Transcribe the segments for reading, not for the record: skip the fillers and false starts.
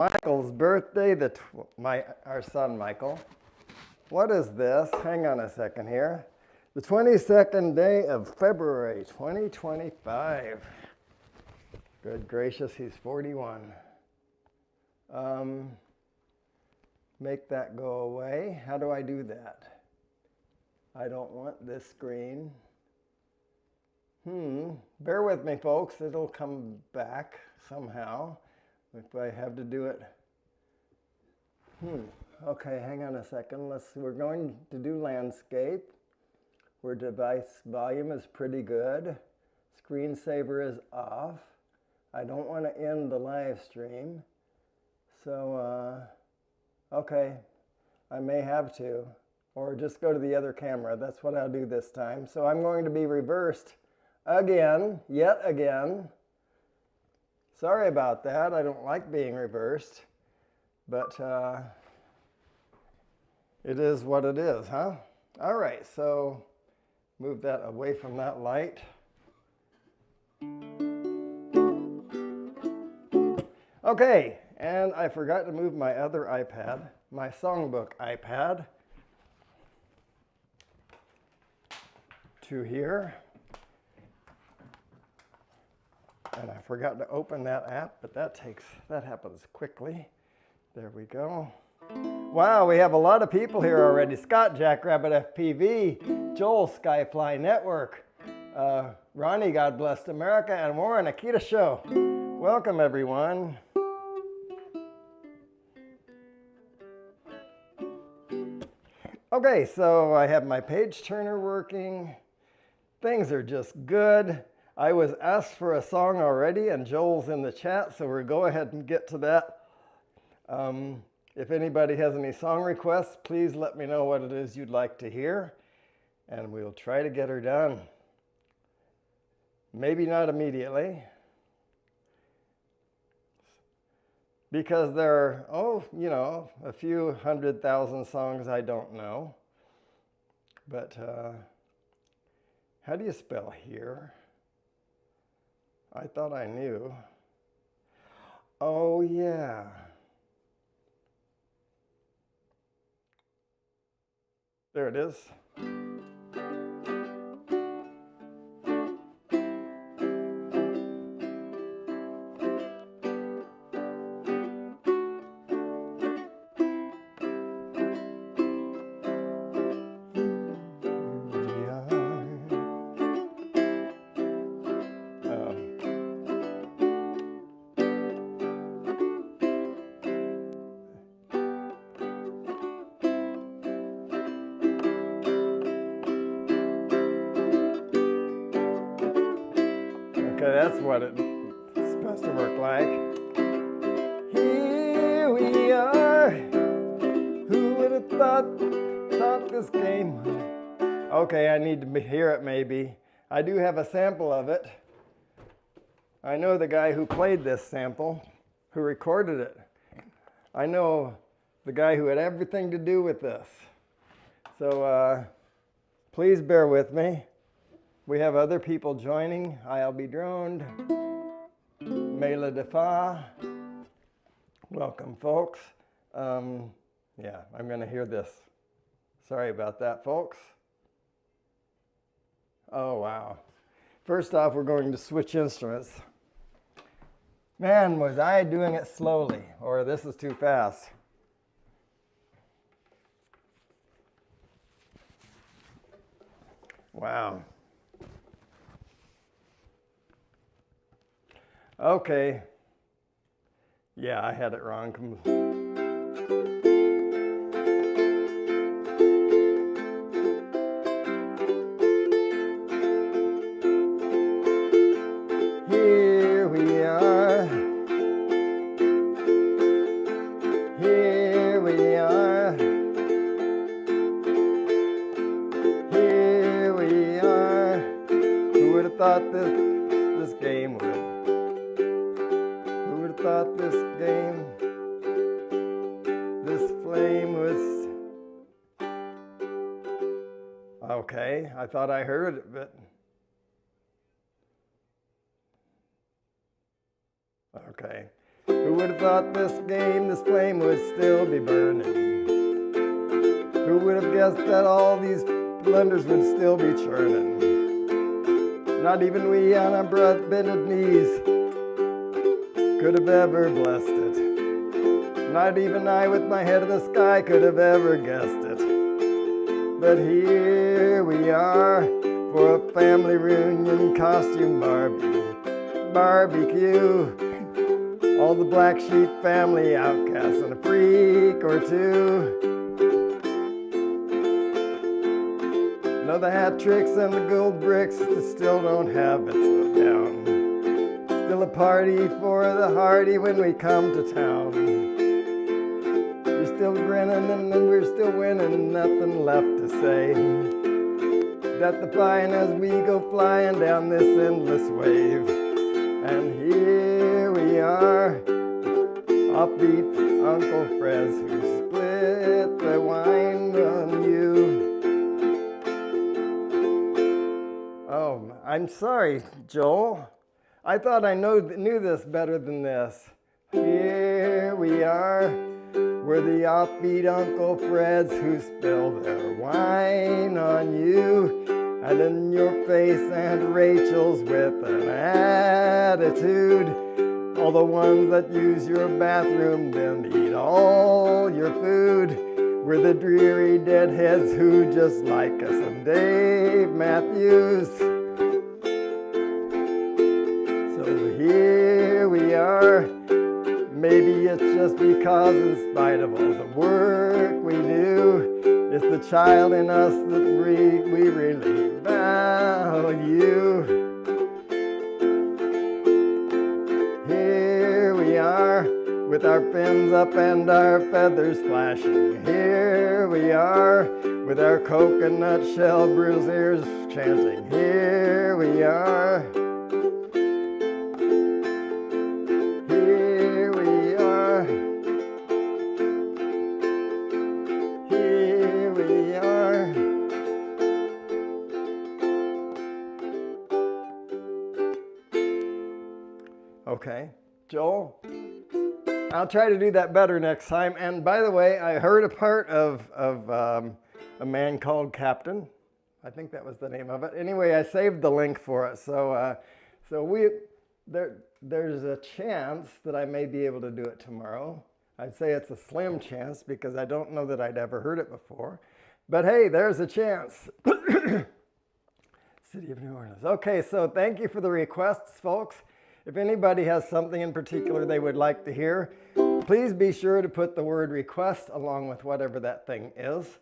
Michael's birthday, our son Michael. What is this? Hang on a second here. The 22nd day of February, 2025. Good gracious, he's 41. Make that go away. How do I do that? I don't want this screen. Bear with me, folks. It'll come back somehow if I have to do it. Okay, hang on a second. We're going to do landscape, where device volume is pretty good. Screensaver is off. I don't want to end the live stream. So, okay, I may have to, or just go to the other camera. That's what I'll do this time. So I'm going to be reversed again, yet again. Sorry about that. I don't like being reversed, but it is what it is, huh? All right, so move that away from that light. Okay, and I forgot to move my other iPad, my songbook iPad, to here. And I forgot to open that app, but that happens quickly. There we go. Wow, we have a lot of people here already. Scott, Jackrabbit FPV, Joel, Skyfly Network, Ronnie, God Bless America, and Warren, Akirasho. Welcome, everyone. Okay, so I have my page turner working. Things are just good. I was asked for a song already, and Joel's in the chat, so we'll go ahead and get to that. If anybody has any song requests, please let me know what it is you'd like to hear, and we'll try to get her done. Maybe not immediately, because there are, a few 100,000 songs I don't know. But how do you spell here? I thought I knew. Oh, yeah. There it is. Okay, that's what it's supposed to work like. Here we are. Who would have thought this game? Okay, I need to hear it maybe. I do have a sample of it. I know the guy who played this sample, who recorded it. I know the guy who had everything to do with this. So please bear with me. We have other people joining. I'll be droned. Mela Defa. Welcome, folks. Yeah, I'm going to hear this. Sorry about that, folks. Oh, wow. First off, we're going to switch instruments. Man, was I doing it slowly, or this is too fast. Wow. Okay. Yeah, I had it wrong. Here we are. Here we are. Here we are. Who would have thought this game would? Thought this game, this flame was, okay, I thought I heard it, but, okay. Who would have thought this flame would still be burning? Who would have guessed that all these blunders would still be churning? Not even we on our bended knees could have ever blessed it. Not even I with my head in the sky could have ever guessed it. But here we are for a family reunion costume barbecue. All the black sheep family outcasts and a freak or two. No, the hat tricks and the gold bricks still don't have it so down. Still a party for the hardy when we come to town. You're still grinning and we're still winning, nothing left to say. That the fine as we go flying down this endless wave. And here we are, offbeat Uncle Fred's who split the wine on you. Oh, I'm sorry, Joel. I thought I knew this better than this. Here we are, we're the offbeat Uncle Freds who spilled their wine on you. And in your face and Rachel's with an attitude. All the ones that use your bathroom then eat all your food. We're the dreary deadheads who just like us and Dave Matthews. So here we are. Maybe it's just because in spite of all the work we do, it's the child in us that we really value. Here we are, with our fins up and our feathers flashing. Here we are, with our coconut shell bruisers chanting. Here we are. Here we are. Here we are. Okay, Joel, I'll try to do that better next time. And by the way, I heard a part of a man called Captain. I think that was the name of it. Anyway, I saved the link for it. So there's a chance that I may be able to do it tomorrow. I'd say it's a slim chance because I don't know that I'd ever heard it before. But hey, there's a chance. City of New Orleans. Okay, so thank you for the requests, folks. If anybody has something in particular they would like to hear, please be sure to put the word request along with whatever that thing is.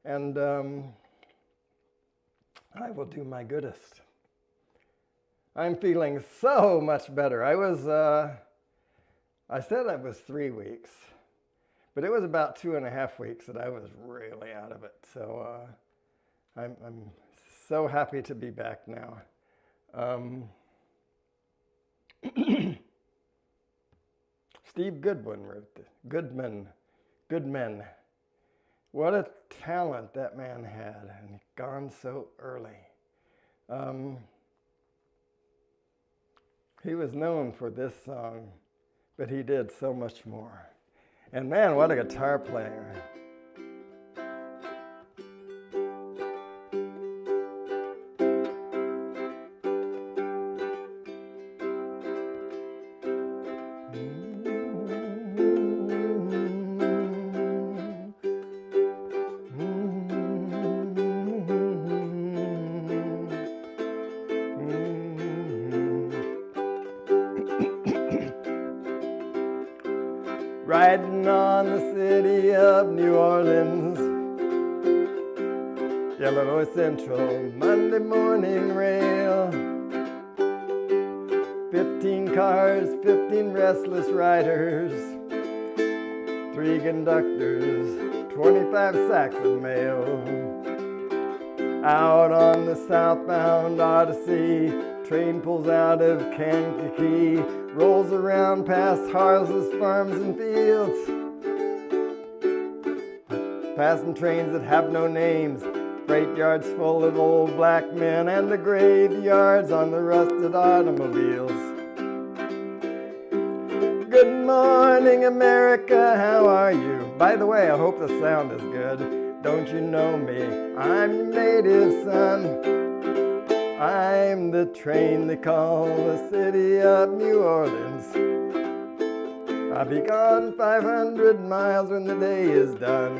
And I will do my goodest. I'm feeling so much better. I said I was 3 weeks, but it was about 2.5 weeks that I was really out of it. So I'm so happy to be back now. Steve Goodwin wrote this. Goodman. What a talent that man had, and gone so early. He was known for this song, but he did so much more. And man, what a guitar player. Riding on the city of New Orleans, Illinois Central, Monday morning rail. 15 cars, 15 restless riders, 3 conductors, 25 sacks of mail. Out on the southbound Oddyssey, train pulls out of Kankakee, rolls around past Harles's farms and fields, passing trains that have no names, freight yards full of old black men, and the graveyards on the rusted automobiles. Good morning, morning, America, how are you? By the way, I hope the sound is good. Don't you know me? I'm your native son. I'm the train they call the city of New Orleans. I'll be gone 500 miles when the day is done,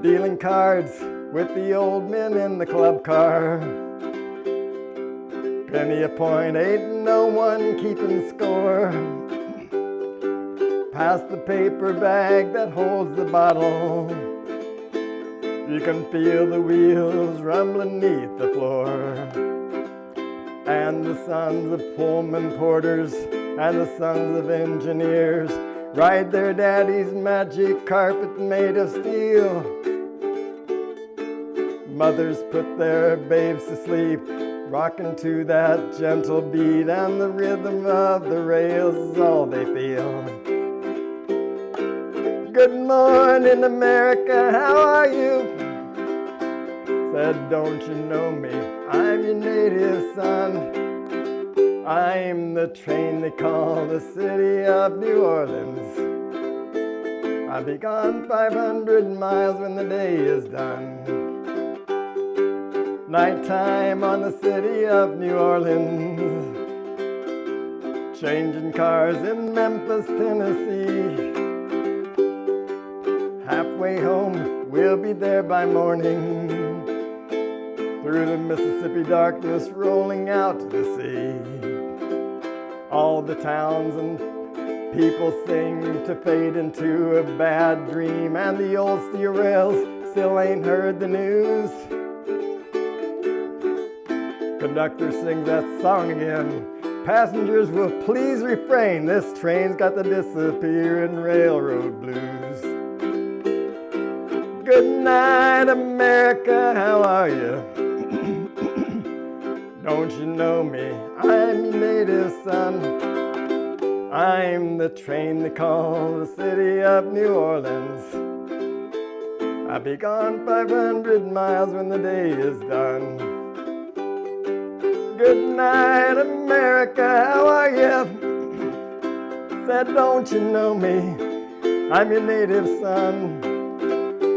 dealing cards with the old men in the club car. Penny a point, ain't no one keeping score. Pass the paper bag that holds the bottle. You can feel the wheels rumbling neath the floor. And the sons of Pullman porters and the sons of engineers ride their daddy's magic carpet made of steel. Mothers put their babes to sleep, rocking to that gentle beat, and the rhythm of the rails is all they feel. Good morning, America, how are you? Said, don't you know me? I'm your native son. I'm the train they call the city of New Orleans. I'll be gone 500 miles when the day is done. Nighttime on the city of New Orleans. Changing cars in Memphis, Tennessee. Halfway home, we'll be there by morning. Through the Mississippi darkness, rolling out to the sea. All the towns and people sing to fade into a bad dream, and the old steel rails still ain't heard the news. Conductor sings that song again. Passengers will please refrain. This train's got the disappearing railroad blues. Good night, America, how are you? Don't you know me? I'm your native son. I'm the train they call the city of New Orleans. I'll be gone 500 miles when the day is done. Good night, America, how are you? Said, don't you know me? I'm your native son.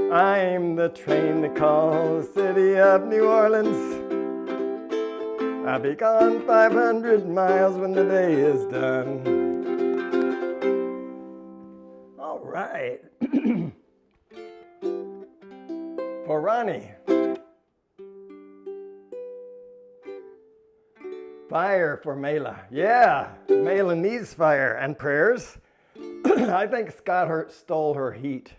I'm the train they call the city of New Orleans. I'll be gone 500 miles when the day is done. All right. For Ronnie. Fire for Mela. Yeah, Mela needs fire and prayers. I think Scott stole her heat.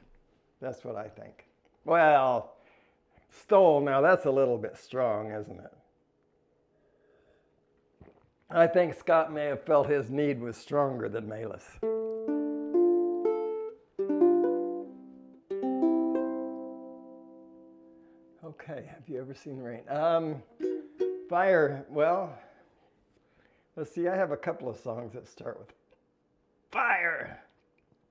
That's what I think. Well, stole, now that's a little bit strong, isn't it? I think Scott may have felt his need was stronger than Mela's. Okay, have you ever seen rain? Fire, well, let's see, I have a couple of songs that start with fire.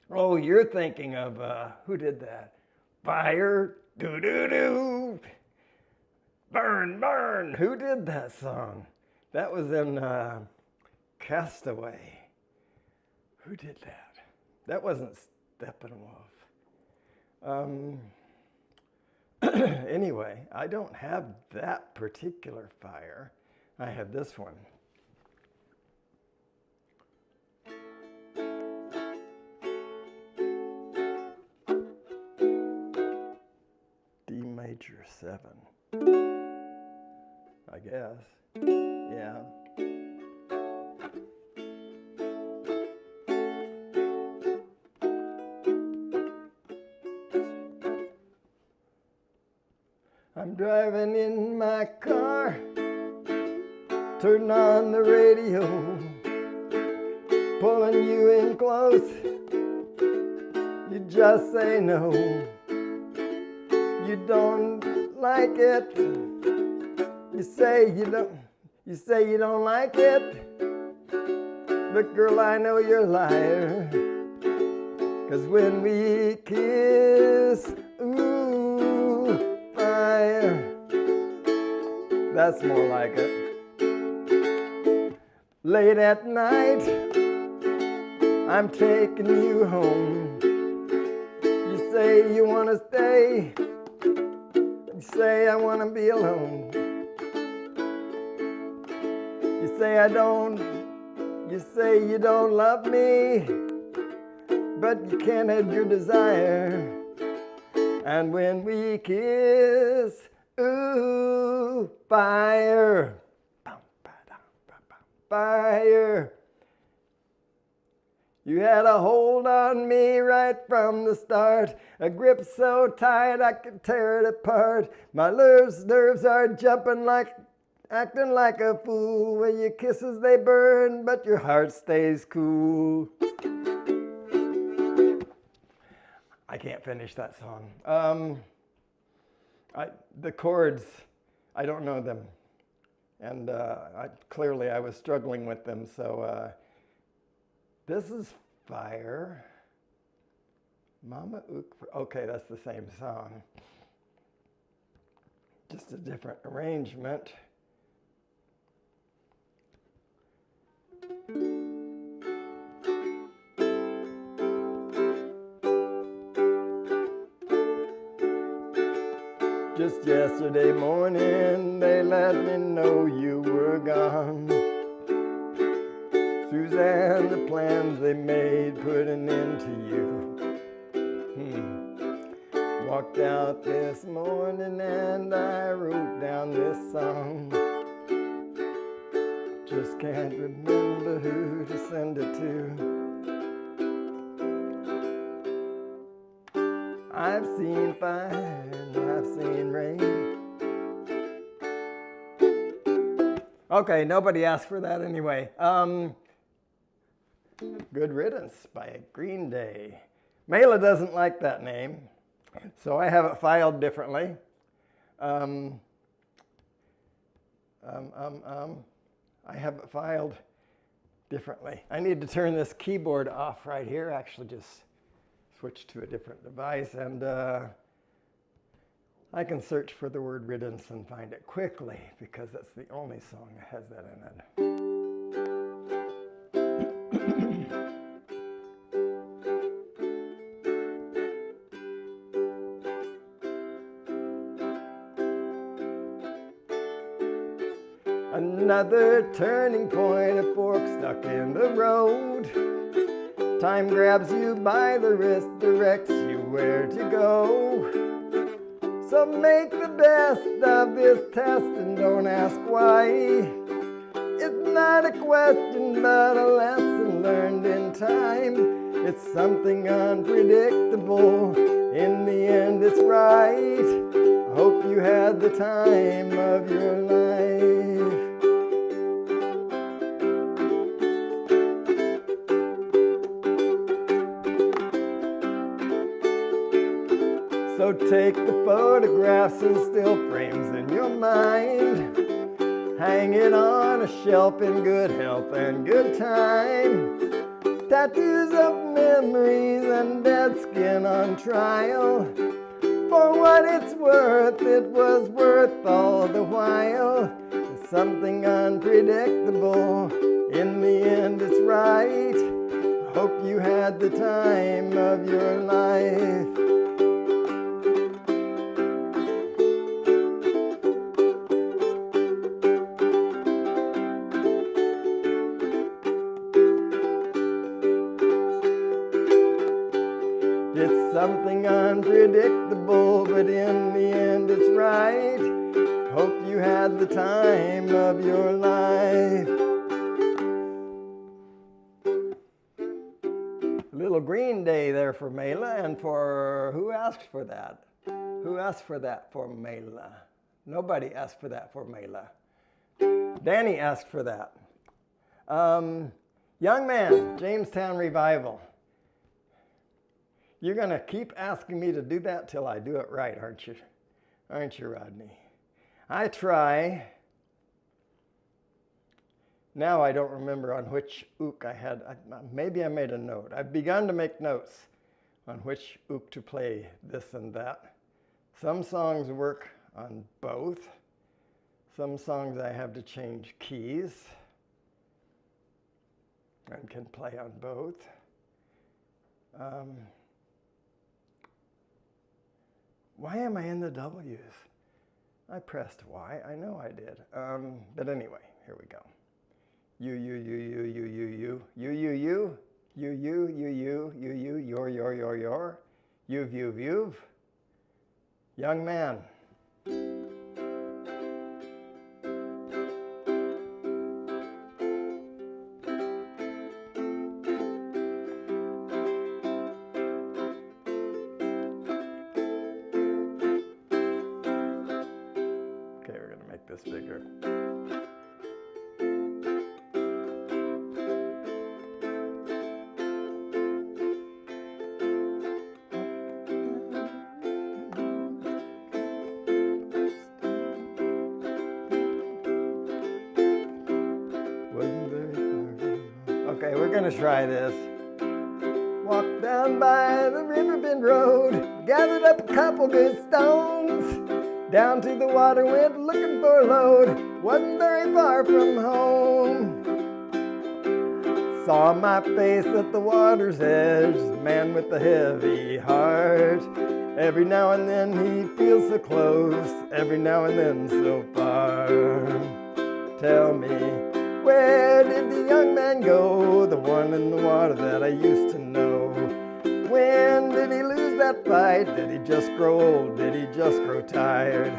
Oh, you're thinking of, who did that? Fire, doo-doo-doo, burn, burn. Who did that song? That was in Castaway. Who did that? That wasn't Steppenwolf. Anyway, I don't have that particular fire. I have this one. D major 7. I guess. Yeah. I'm driving in my car, turn on the radio, pulling you in close. You just say no. You don't like it. You say you don't like it. But girl, I know you're a liar. 'Cause when we kiss, ooh, fire. That's more like it. Late at night, I'm taking you home. You say you want to stay. You say I want to be alone. You say I don't. You say you don't love me, but you can't have your desire. And when we kiss, ooh, fire, fire. You had a hold on me right from the start, a grip so tight I could tear it apart. My nerves are jumping like, acting like a fool. When your kisses they burn, but your heart stays cool. I can't finish that song. The chords, I don't know them. And clearly I was struggling with them, so this is Fire. Mama Ook. Okay, that's the same song. Just a different arrangement. Just yesterday morning, they let me know you were gone. Suzanne, the plans they made put an end to you. Walked out this morning and I wrote down this song. Just can't remember who to send it to. I've seen fire and I've seen rain. Okay, nobody asked for that anyway. Good Riddance by Green Day. Mela doesn't like that name, so I have it filed differently. I have it filed differently. I need to turn this keyboard off right here. Actually, just switch to a different device, and I can search for the word Riddance and find it quickly because that's the only song that has that in it. Another turning point, a fork stuck in the road. Time grabs you by the wrist, directs you where to go. So make the best of this test and don't ask why. It's not a question, but a lesson learned in time. It's something unpredictable. In the end, it's right. Hope you had the time of your life. So take the photographs and still frames in your mind. Hang it on a shelf in good health and good time. Tattoos of memories and dead skin on trial. For what it's worth, it was worth all the while. It's something unpredictable. In the end, it's right. Hope you had the time of your life. It's something unpredictable, but in the end it's right. Hope you had the time of your life. A little Green Day there for Mela, and for who asked for that? Who asked for that for Mela? Nobody asked for that for Mela. Danny asked for that. Young Man, Jamestown Revival. You're going to keep asking me to do that till I do it right, aren't you? Aren't you, Rodney? I try. Now I don't remember on which ook I had. Maybe I made a note. I've begun to make notes on which ook to play this and that. Some songs work on both. Some songs I have to change keys and can play on both. Why am I in the W's? I pressed Y. I know I did. But anyway, here we go. You, your, you've, young man. Okay, we're gonna make this bigger. Okay, we're gonna try this. Walked down by the riverbend road, gathered up a couple good stones. Down to the water went looking for a load, wasn't very far from home. Saw my face at the water's edge, man with a heavy heart. Every now and then he feels so close, every now and then so far. Tell me, where did the young man go, the one in the water that I used to know? When did he lose that fight? Did he just grow old? Did he just grow tired?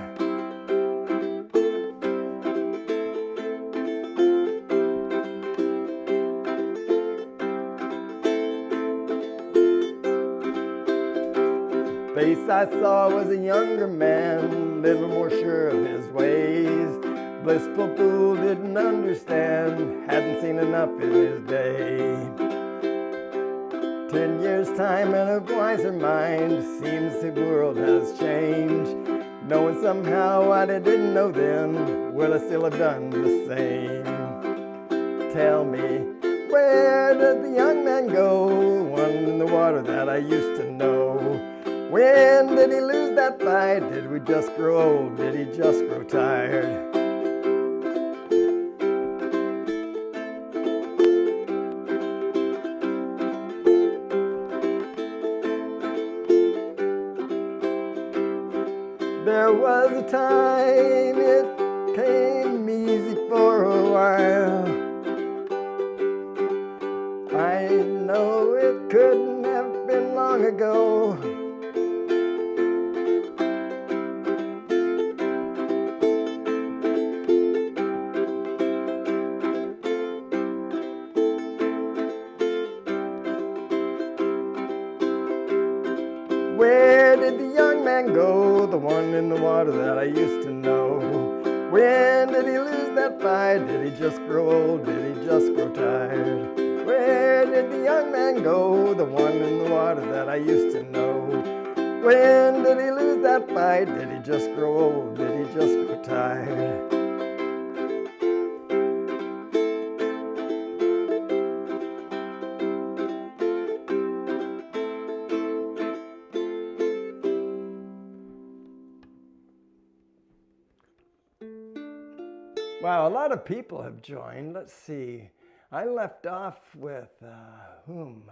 Face I saw was a younger man, little more sure of his ways. Blissful fool, didn't understand, hadn't seen enough in his day. 10 years time and a wiser mind, seems the world has changed. Knowing somehow what I didn't know then, will I still have done the same? Tell me, where did the young man go, one in the water that I used to know? When did he lose that fight? Did we just grow old? Did he just grow tired? There was a time it came easy for a while. I know it couldn't have been long ago. Where did the young man go, the one in the water that I used to know? When did he lose that fight? Did he just grow old? Did he just grow tired? Where did the young man go, the one in the water that I used to know? When did he lose that fight? Did he just grow old? Did he just grow tired? Wow, a lot of people have joined. Let's see. I left off with whom?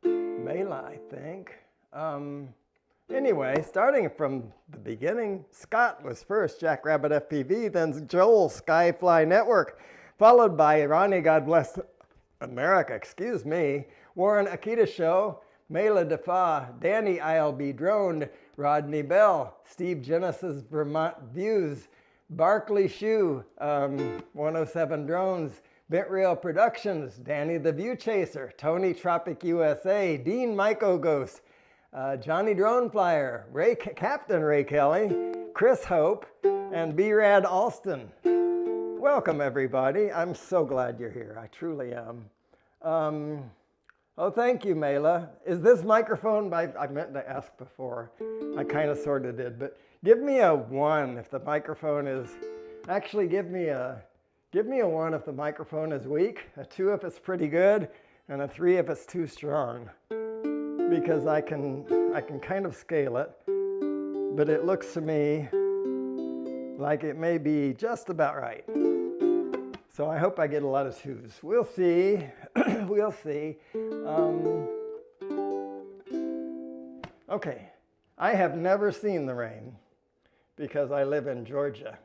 Mela, I think. Anyway, starting from the beginning, Scott was first, Jackrabbit FPV, then Joel, Skyfly Network, followed by Ronnie, God bless America, excuse me, Warren Akirasho, Mela Defa, Danny ILB Droned, Rodney Bell, Steve Genesis Vermont Views, Barkley Shoe, 107 Drones, Bent Rail Productions, Danny the View Chaser, Tony Tropic USA, Dean Myco Ghost, Johnny Drone Flyer, Captain Ray Kelly, Chris Hope, and B-Rad Alston. Welcome everybody. I'm so glad you're here. I truly am. Oh, thank you, Mela. Is this microphone I meant to ask before. I kind of sort of did, but give me a 1 if the microphone is, actually give me a 1 if the microphone is weak, a 2 if it's pretty good, and a 3 if it's too strong. Because I can kind of scale it, but it looks to me like it may be just about right. So I hope I get a lot of 2s. We'll see. We'll see. Okay, I have never seen the rain because I live in Georgia,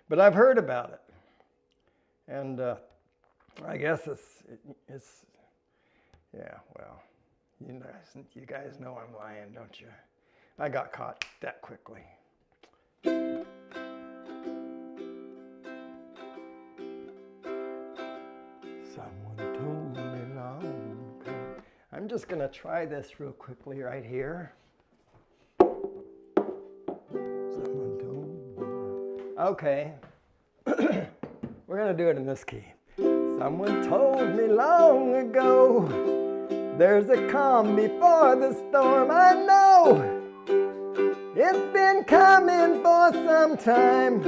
but I've heard about it. And I guess it's yeah, well, you guys know I'm lying, don't you? I got caught that quickly. Someone told me long ago. I'm just gonna try this real quickly right here. Someone told me. Okay. We're gonna do it in this key. Someone told me long ago, there's a calm before the storm. I know it's been coming for some time.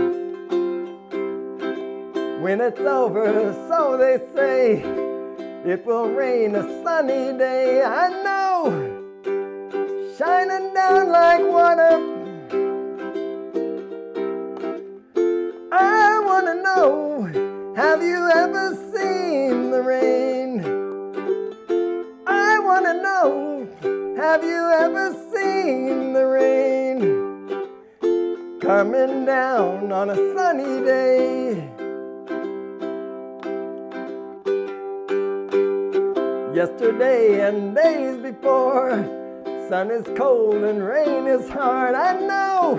When it's over, so they say, it will rain a sunny day. I know, shining down like water. I wanna know, have you ever seen the rain? I wanna know, have you ever seen the rain? Coming down on a sunny day. Yesterday and days before, sun is cold and rain is hard. I know,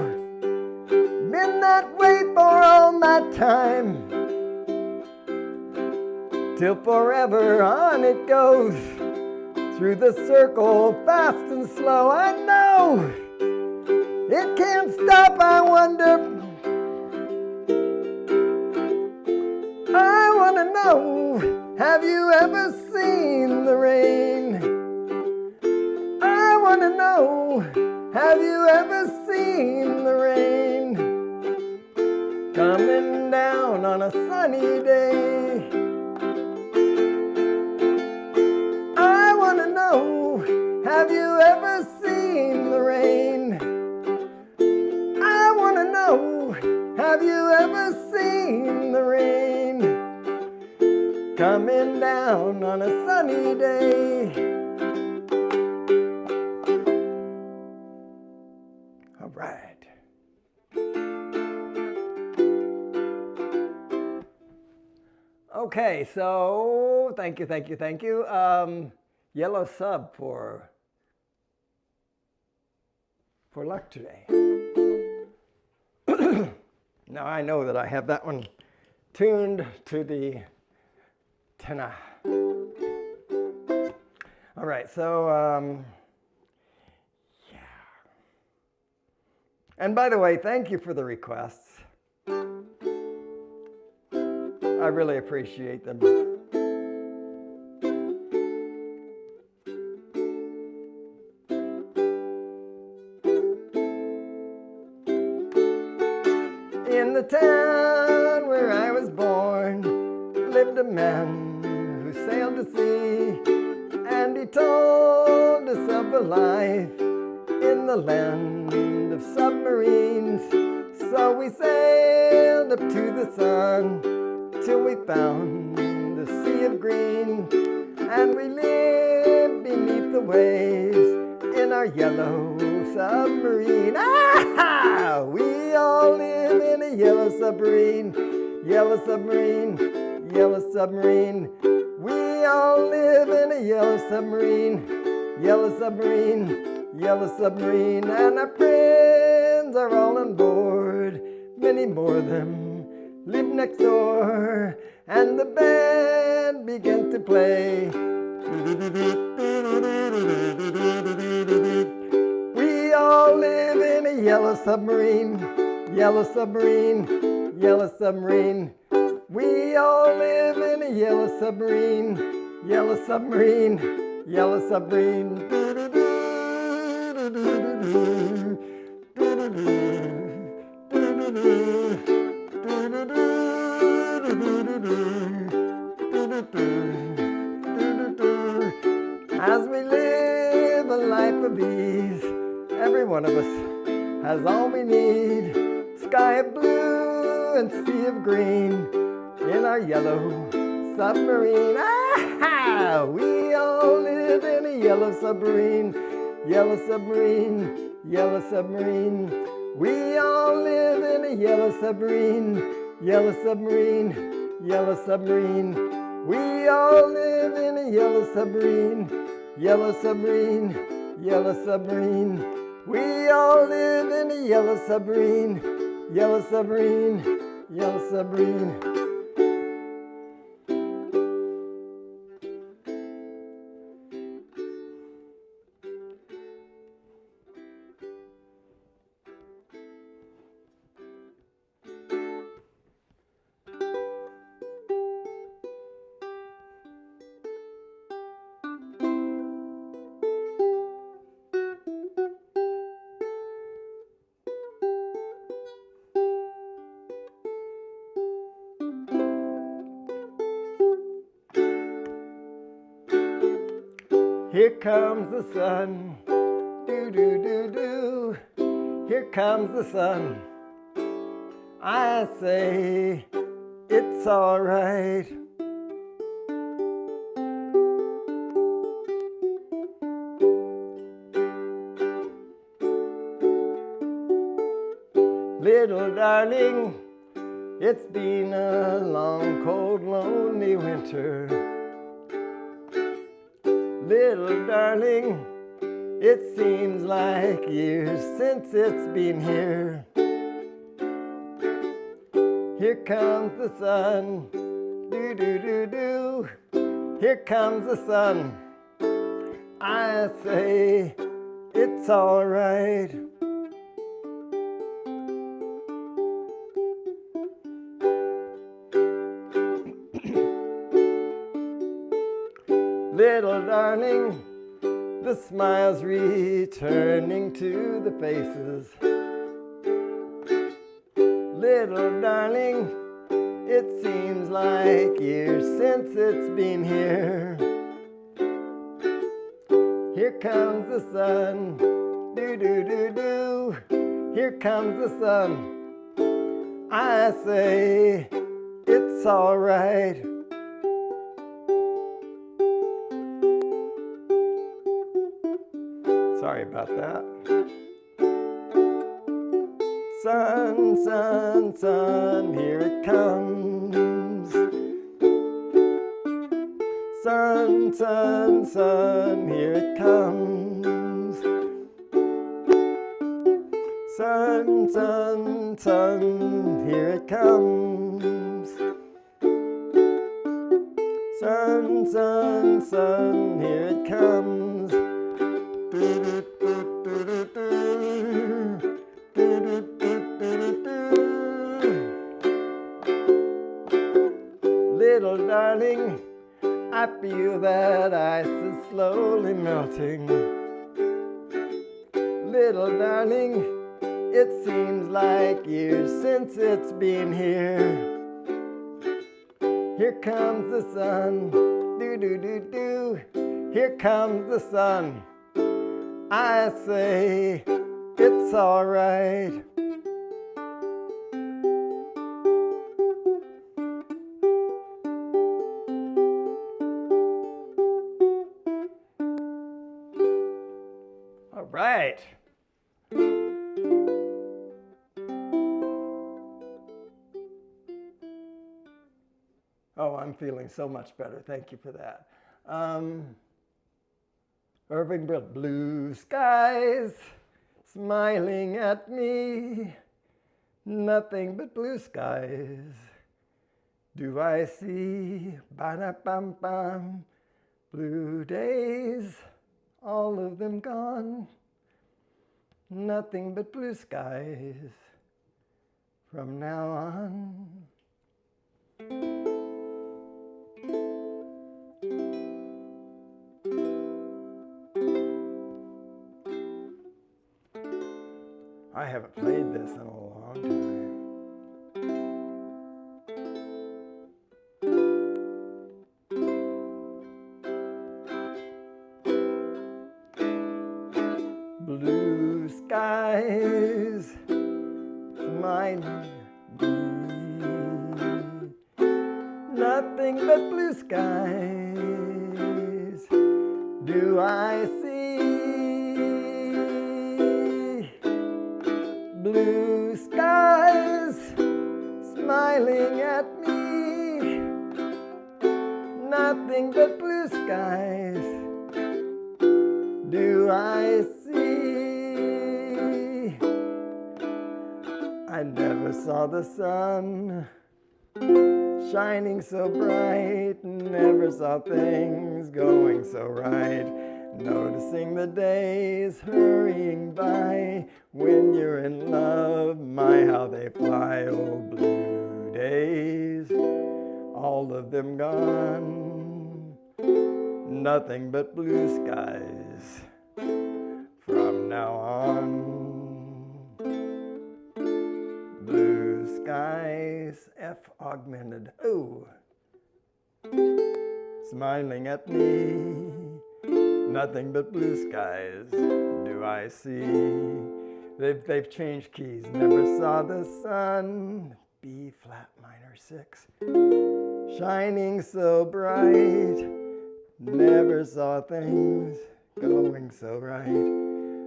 been that way for all my time. Till forever on it goes, through the circle fast and slow. I know, it can't stop, I wonder. I wanna know, have you ever seen the rain? I wanna know, have you ever seen the rain? Coming down on a sunny day. I wanna know, have you ever seen the rain? I wanna know, have you ever seen the rain? Coming down on a sunny day. All right. Okay, so thank you. Yellow sub for luck today. Now I know that I have that one tuned to the tenor. All right, so yeah. And by the way, thank you for the requests. I really appreciate them. In the town where I was born lived a man who sailed the sea, and he told us of a life in the land of submarines. So we sailed up to the sun till we found the sea of green, and we lived beneath the waves in our yellow submarine. Ah! We all live in a yellow submarine, yellow submarine, yellow submarine. We all live in a yellow submarine, yellow submarine, yellow submarine. And our friends are all on board, many more of them live next door, and the band began to play. We all live in a yellow submarine, yellow submarine, yellow submarine. We all live in a yellow submarine, yellow submarine, yellow submarine. As we live a life of ease, every one of us has all we need. Sky of blue and sea of green in our yellow submarine. Ah! We all live in a yellow submarine, yellow submarine, yellow submarine. We all live in a yellow submarine, yellow submarine, yellow submarine. We all live in a yellow submarine, yellow submarine, yellow submarine. We all live in a yellow submarine, yellow submarine, yellow submarine. Here comes the sun, do do do do. Here comes the sun. I say it's all right. Little darling, it's been a long, cold, lonely winter. Little darling, it seems like years since it's been here. Here comes the sun, do do do do. Here comes the sun. I say it's all right. Little darling, the smile's returning to the faces. Little darling, it seems like years since it's been here. Here comes the sun, do do do do. Here comes the sun. I say it's all right. Sorry about that. Sun, sun, sun, here it comes. Sun, sun, sun, here it comes. Sun, sun, sun, here it comes. Sun, sun, sun, here it comes. Little darling, I feel that ice is slowly melting. Little darling, it seems like years since it's been here. Here comes the sun, do do do do. Here comes the sun. I say it's all right. All right. Oh, I'm feeling so much better. Thank you for that. Irving Brill, blue skies smiling at me, nothing but blue skies do I see. Ba-da-bum-bum, blue days, all of them gone, nothing but blue skies from now on. I haven't played this in a long time. Blue skies smiling at me, nothing but blue skies do I see. do I see? I never saw the sun shining so bright, never saw things going so right. Noticing the days hurrying by, when you're in love, my how they fly. Oh, blue days, all of them gone, nothing but blue skies from now on. Blue skies, F augmented, oh, smiling at me, nothing but blue skies do I see. They've changed keys. Never saw the sun, B flat minor 6, shining so bright, never saw things going so right.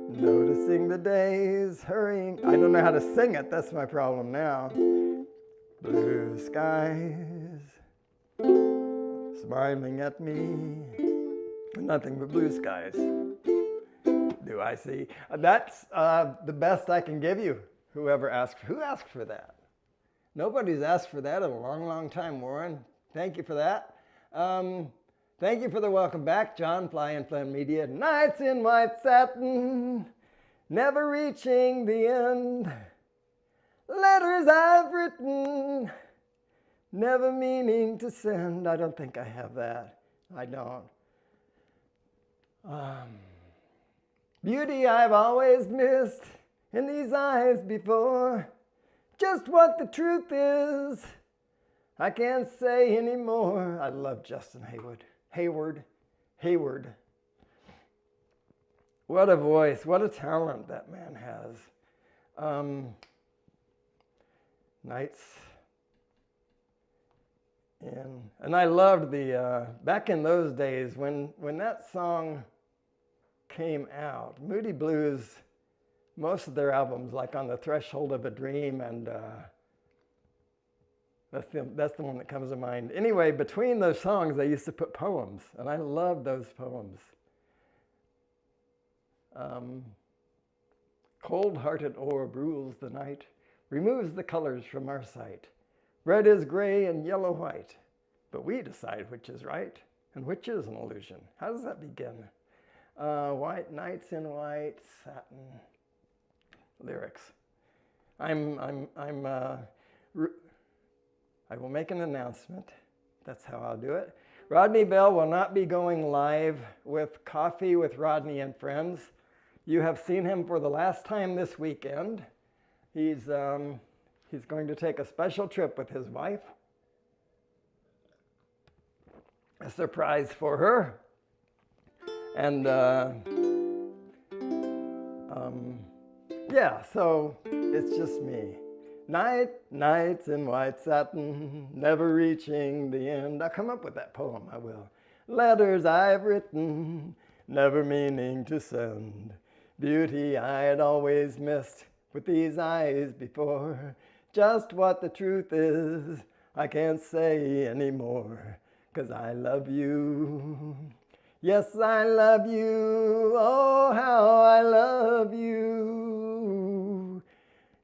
Noticing the days hurrying. I don't know how to sing it, that's my problem now. Blue skies, smiling at me, nothing but blue skies do I see. That's the best I can give you. Who asked for that? Nobody's asked for that in a long, long time, Warren. Thank you for that. Thank you for the welcome back, John, Fly and Flynn Media. Nights in white satin, never reaching the end. Letters I've written, never meaning to send. I don't think I have that. I don't. Beauty I've always missed in these eyes before. Just what the truth is, I can't say anymore. I love Justin Hayward. What a voice, what a talent that man has. Nights in, and I loved the, back in those days when that song came out, Moody Blues, most of their albums, like On the Threshold of a Dream, and that's the one that comes to mind. Anyway, between those songs, they used to put poems, and I loved those poems. Cold-hearted orb rules the night, removes the colors from our sight. Red is gray and yellow white, but we decide which is right and which is an illusion. How does that begin? White nights in white satin. Lyrics. I will make an announcement. That's how I'll do it. Rodney Bell will not be going live with Coffee with Rodney and Friends. You have seen him for the last time this weekend. He's going to take a special trip with his wife. A surprise for her. And yeah, so it's just me. Nights in white satin, never reaching the end. I'll come up with that poem, I will. Letters I've written, never meaning to send. Beauty I had always missed with these eyes before. Just what the truth is, I can't say anymore, 'cause I love you. Yes, I love you, oh, how I love you.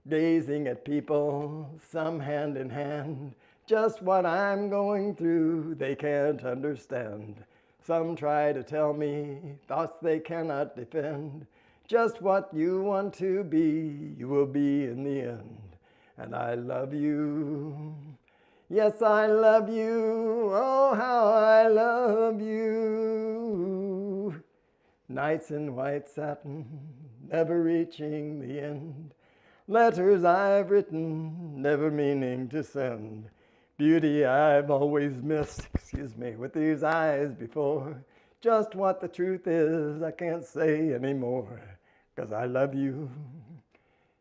Gazing at people, some hand in hand, just what I'm going through, they can't understand. Some try to tell me thoughts they cannot defend. Just what you want to be, you will be in the end. And I love you. Yes, I love you, oh, how I love you. Nights in white satin, never reaching the end. Letters I've written, never meaning to send. Beauty I've always missed, with these eyes before. Just what the truth is, I can't say anymore, 'cause I love you.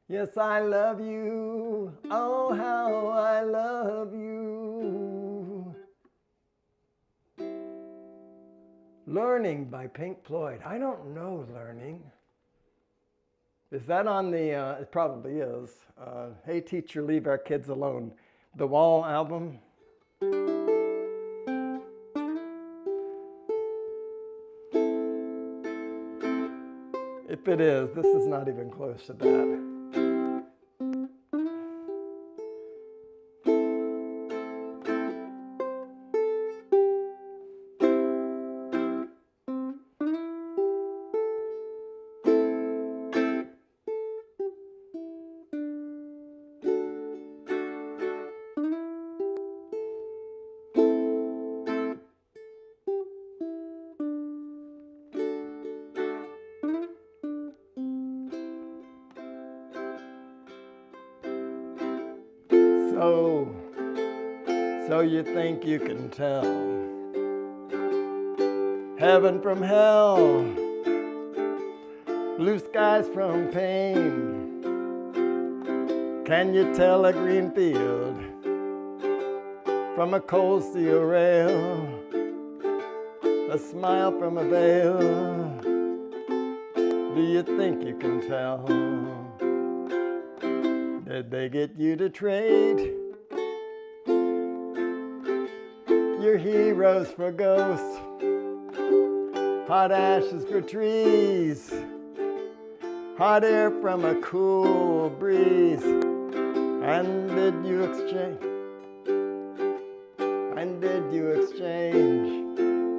Yes, I love you, oh, how I love you. Learning by Pink Floyd. I don't know Learning. Is that on the, it probably is. Hey Teacher, Leave Our Kids Alone. The Wall album. If it is, this is not even close to that. So you think you can tell heaven from hell, blue skies from pain? Can you tell a green field from a cold steel rail, a smile from a veil? Do you think you can tell? Did they get you to trade your heroes for ghosts, hot ashes for trees, hot air from a cool breeze? And did you exchange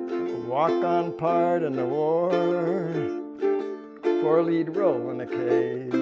a walk-on part in the war for a lead role in a cage?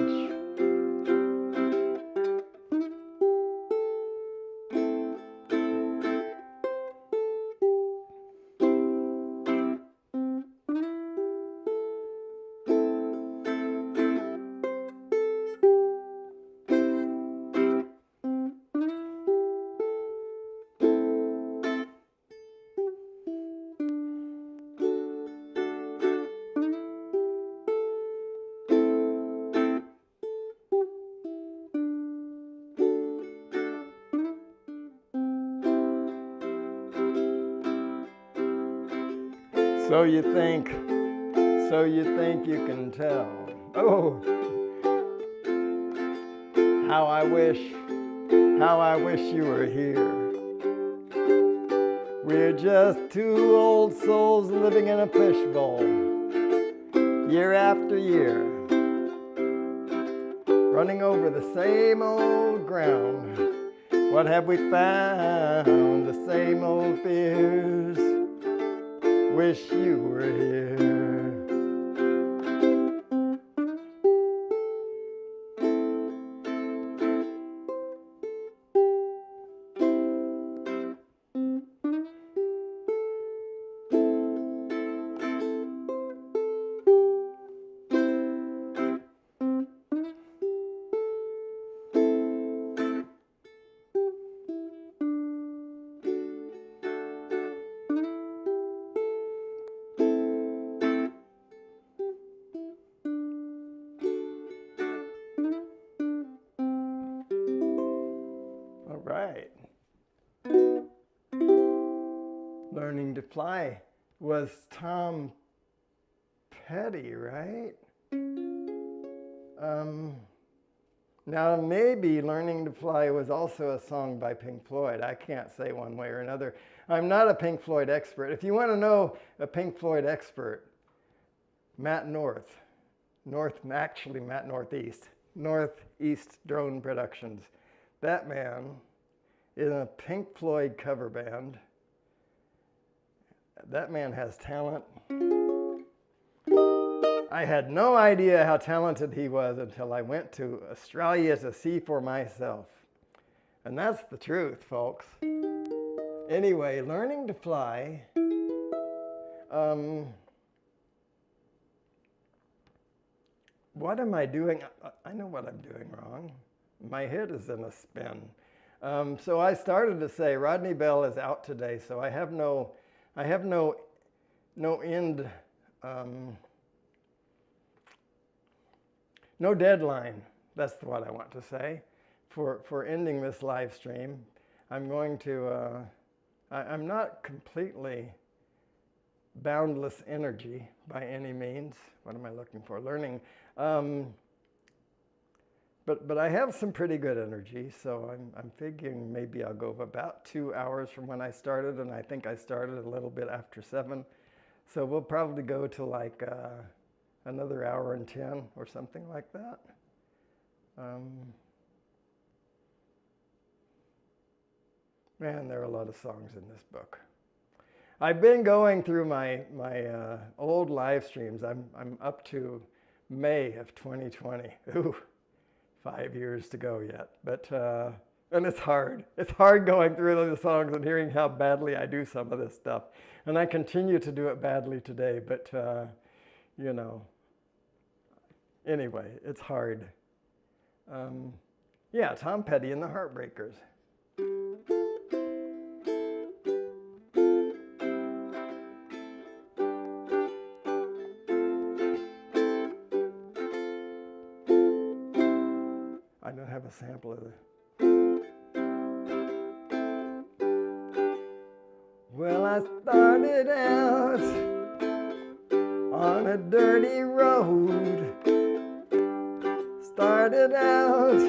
So you think you can tell. Oh, how I wish you were here. We're just two old souls living in a fishbowl, year after year, running over the same old ground. What have we found? The same old fears. Wish you were here. Right. Learning to Fly was Tom Petty, right? Now maybe Learning to Fly was also a song by Pink Floyd. I can't say one way or another. I'm not a Pink Floyd expert. If you want to know a Pink Floyd expert, Matt Northeast Drone Productions. That man in a Pink Floyd cover band. That man has talent. I had no idea how talented he was until I went to Australia to see for myself. And that's the truth, folks. Anyway, Learning to Fly. What am I doing? I know what I'm doing wrong. My head is in a spin. So I started to say Rodney Bell is out today, so I have no end, no deadline. That's what I want to say for ending this live stream. I'm going to. I'm not completely boundless energy by any means. What am I looking for? Learning. But I have some pretty good energy, so I'm figuring maybe I'll go about 2 hours from when I started, and I think I started a little bit after 7. So we'll probably go to like another hour and 10 or something like that. Man, there are a lot of songs in this book. I've been going through my old live streams. I'm up to May of 2020. Ooh, 5 years to go yet. But and it's hard. It's hard going through those songs and hearing how badly I do some of this stuff. And I continue to do it badly today. But you know, anyway, it's hard. Yeah, Tom Petty and the Heartbreakers. I don't have a sample of it. Well, I started out on a dirty road. Started out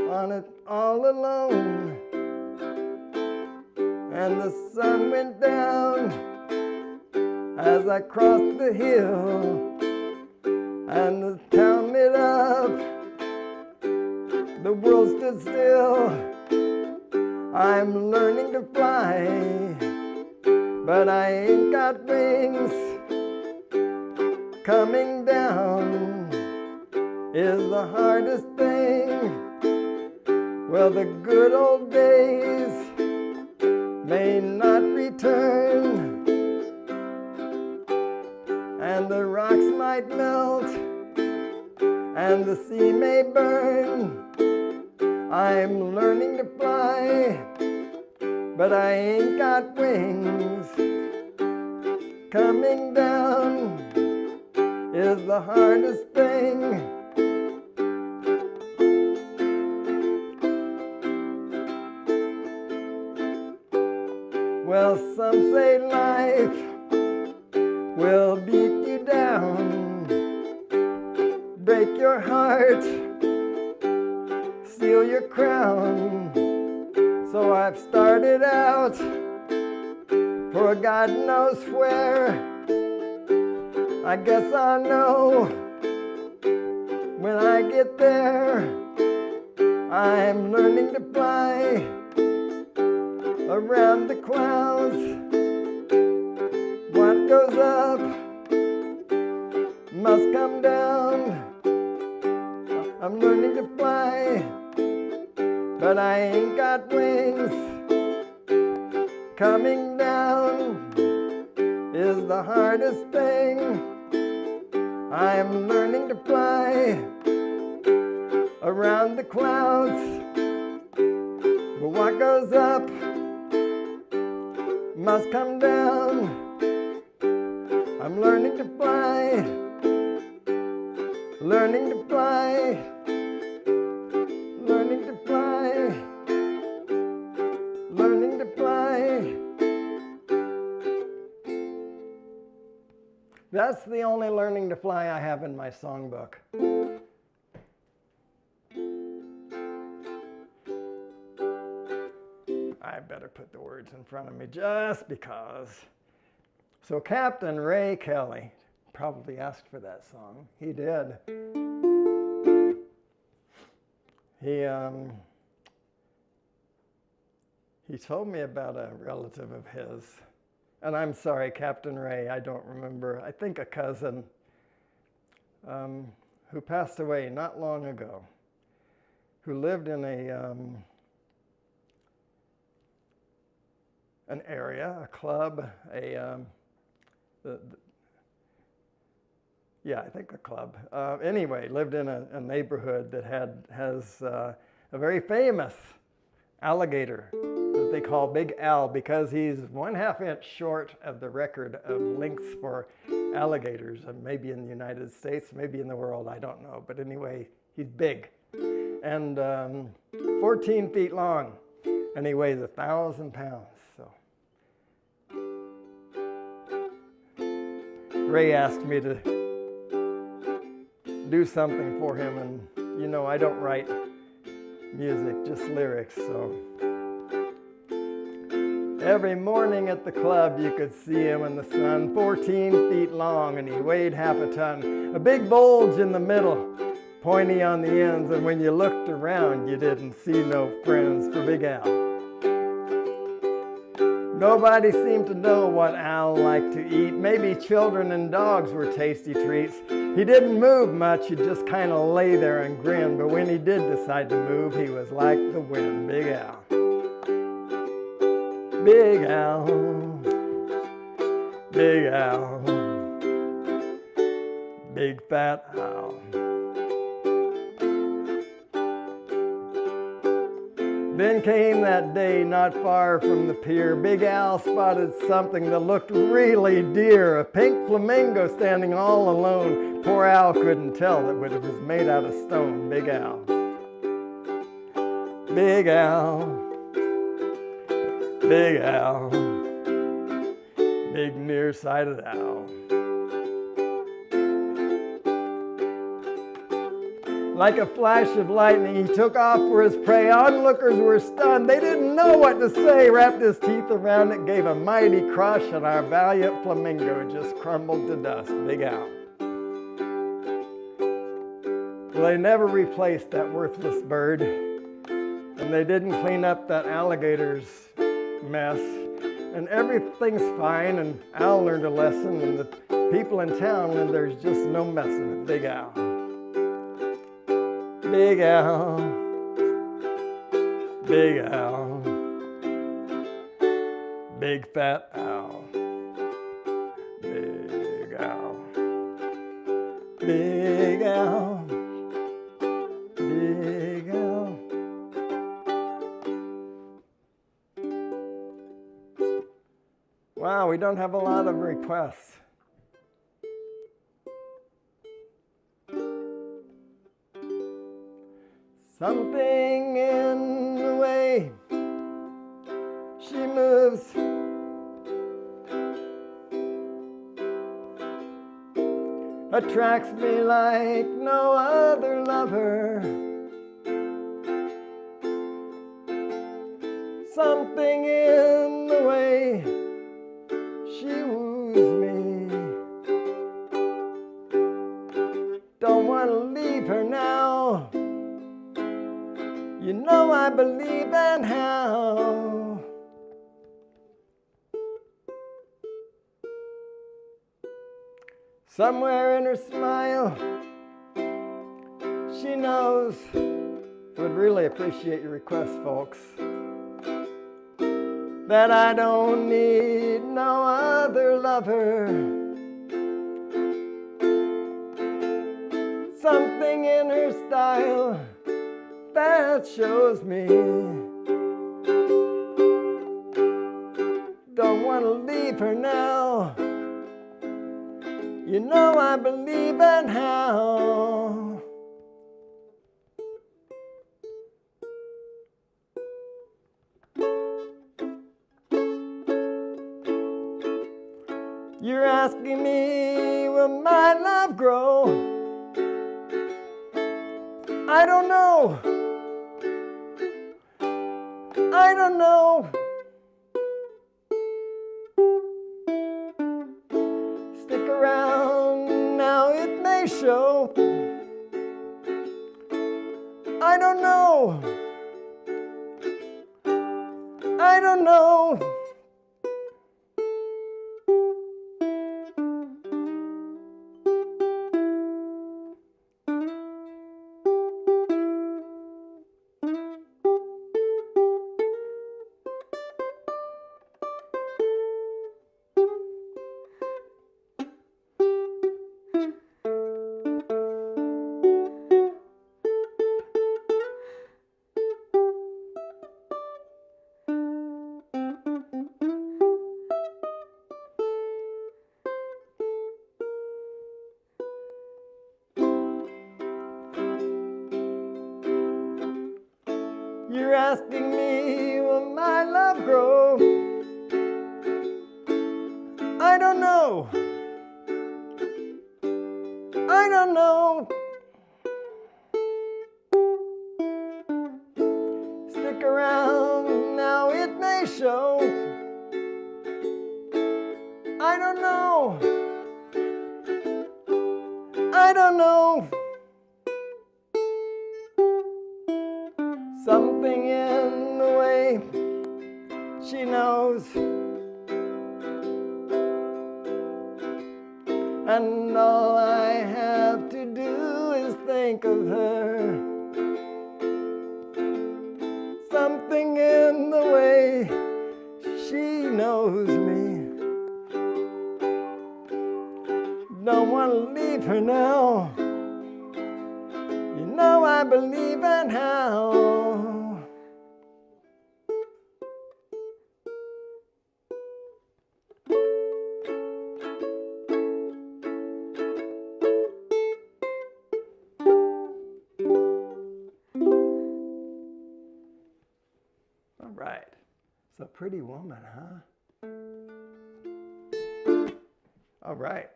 on it all alone. And the sun went down as I crossed the hill. And the town lit up. The world stood still. I'm learning to fly, but I ain't got wings. Coming down is the hardest thing. Well, the good old days may not return, and the rocks might melt, and the sea may burn. I'm learning to fly, but I ain't got wings. Coming down is the hardest thing. Well, some say life will beat you down, break your heart, steal your crown. So I've started out for God knows where. I guess I'll know when I get there. I'm learning to fly around the clouds. What goes up must come down. I'm learning to fly, but I ain't got wings. Coming down is the hardest thing. I'm learning to fly around the clouds. But what goes up must come down. I'm learning to fly, learning to fly. Learning to fly, learning to fly. That's the only learning to fly I have in my songbook. I better put the words in front of me just because. So Captain Ray Kelly probably asked for that song. He did. He told me about a relative of his, and I'm sorry, Captain Ray, I don't remember, I think a cousin, who passed away not long ago, who lived in an area, a club, yeah, I think a club. Anyway, lived in a neighborhood that has a very famous alligator that they call Big Al because he's 1/2 inch short of the record of lengths for alligators, maybe in the United States, maybe in the world, I don't know. But anyway, he's big and 14 feet long, and he weighs 1,000 pounds. So Ray asked me to do something for him, and you know I don't write music, just lyrics, so Every morning at the club you could see him in the sun, 14 feet long and he weighed half a ton. A big bulge in the middle, pointy on the ends, and when you looked around you didn't see no friends for Big Al. Nobody seemed to know what Al liked to eat. Maybe children and dogs were tasty treats. He didn't move much, he'd just kind of lay there and grin, but when he did decide to move, he was like the wind, Big Al. Big Al, Big Al, Big Fat Al. Then came that day not far from the pier. Big Al spotted something that looked really dear, a pink flamingo standing all alone. Poor Al couldn't tell that it was made out of stone. Big Al, Big Al, Big Al, big nearsighted owl. Like a flash of lightning, he took off for his prey. Onlookers were stunned. They didn't know what to say. Wrapped his teeth around it, gave a mighty crush, and our valiant flamingo just crumbled to dust. Big Al. Well, they never replaced that worthless bird, and they didn't clean up that alligator's mess. And everything's fine, and Al learned a lesson, and the people in town learned there's just no messing with Big Al. Big Al, Big Al, Big Fat Al, Big Al, Big Al, Big Al. Wow, we don't have a lot of requests. Something in the way she moves attracts me like no other lover. Something in the way she woos me. Don't want to leave her now. You know I believe in how. Somewhere in her smile, she knows. Would really appreciate your request, folks. That I don't need no other lover. Something in her style that shows me. Don't want to leave her now. You know I believe in how. You're asking me, will my love grow? I don't know. I don't know. Stick around, now it may show. I don't know. I don't know. You're asking me, will my love grow? I don't know. I don't know. Stick around, now it may show. I don't know. Something in the way she knows. And all I have to do is think of her. Something in the way she knows me. Don't want to leave her now. You know I believe in how. All right. It's a pretty woman, huh? All right.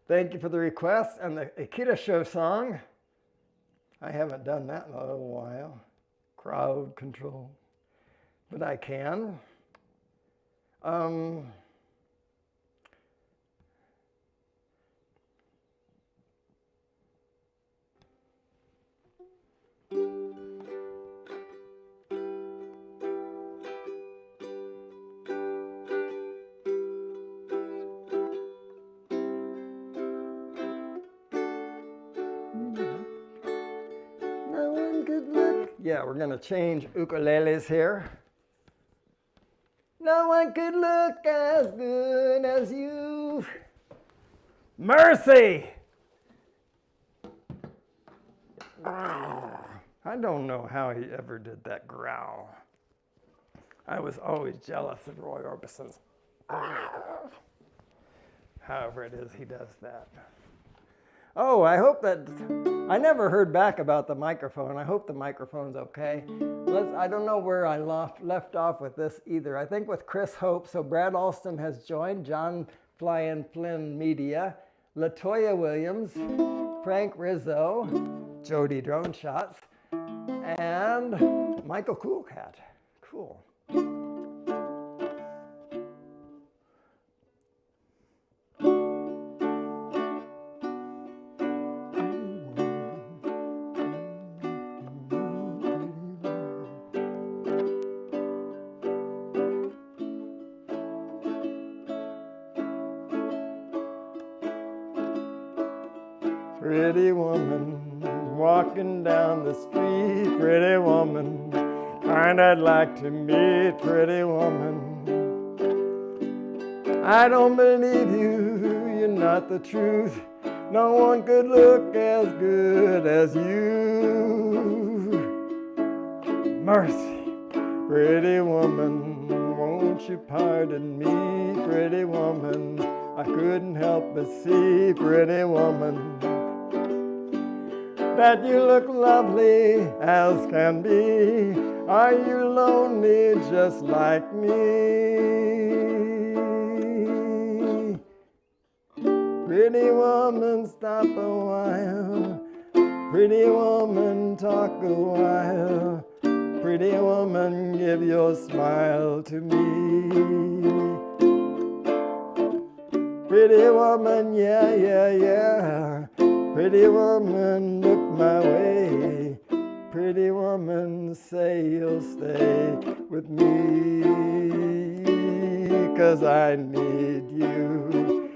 Thank you for the request and the Akirasho song. I haven't done that in a little while. Crowd control. But I can. Yeah, we're going to change ukuleles here. No one could look as good as you. Mercy! I don't know how he ever did that growl. I was always jealous of Roy Orbison's. However it is he does that. Oh, I hope that, I never heard back about the microphone. I hope the microphone's okay. I don't know where I left off with this either. I think with Chris Hope, so Brad Alston has joined, John Flynn Flynn Media, LaToya Williams, Frank Rizzo, Jody Drone Shots, and Michael Coolcat. Cool. Pretty woman, walking down the street, pretty woman, kind I'd like to meet, pretty woman. I don't believe you, you're not the truth, no one could look as good as you. Mercy, pretty woman, won't you pardon me, pretty woman, I couldn't help but see, pretty woman, that you look lovely as can be. Are you lonely just like me? Pretty woman, stop a while. Pretty woman, talk a while. Pretty woman, give your smile to me. Pretty woman, yeah, yeah, yeah. Pretty woman, look my way. Pretty woman, say you'll stay with me. 'Cause I need you.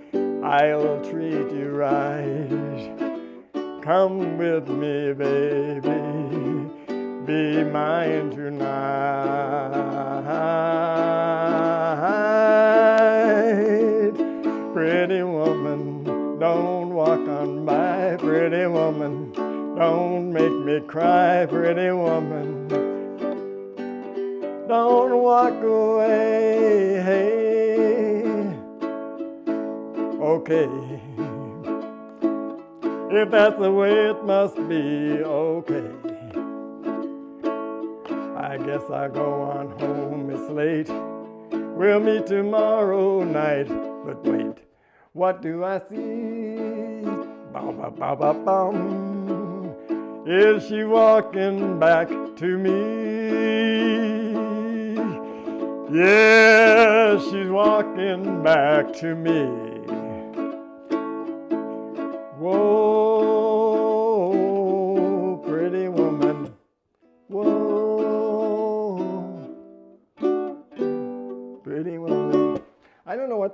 I'll treat you right. Come with me, baby. Be mine tonight. Pretty woman, don't walk on by, pretty woman. Don't make me cry, pretty woman. Don't walk away. Okay. If that's the way it must be, okay. I guess I'll go on home, it's late. We'll meet tomorrow night. But wait, what do I see? Bum, bum, bum, bum, bum. Is she walking back to me? Yes, she's walking back to me.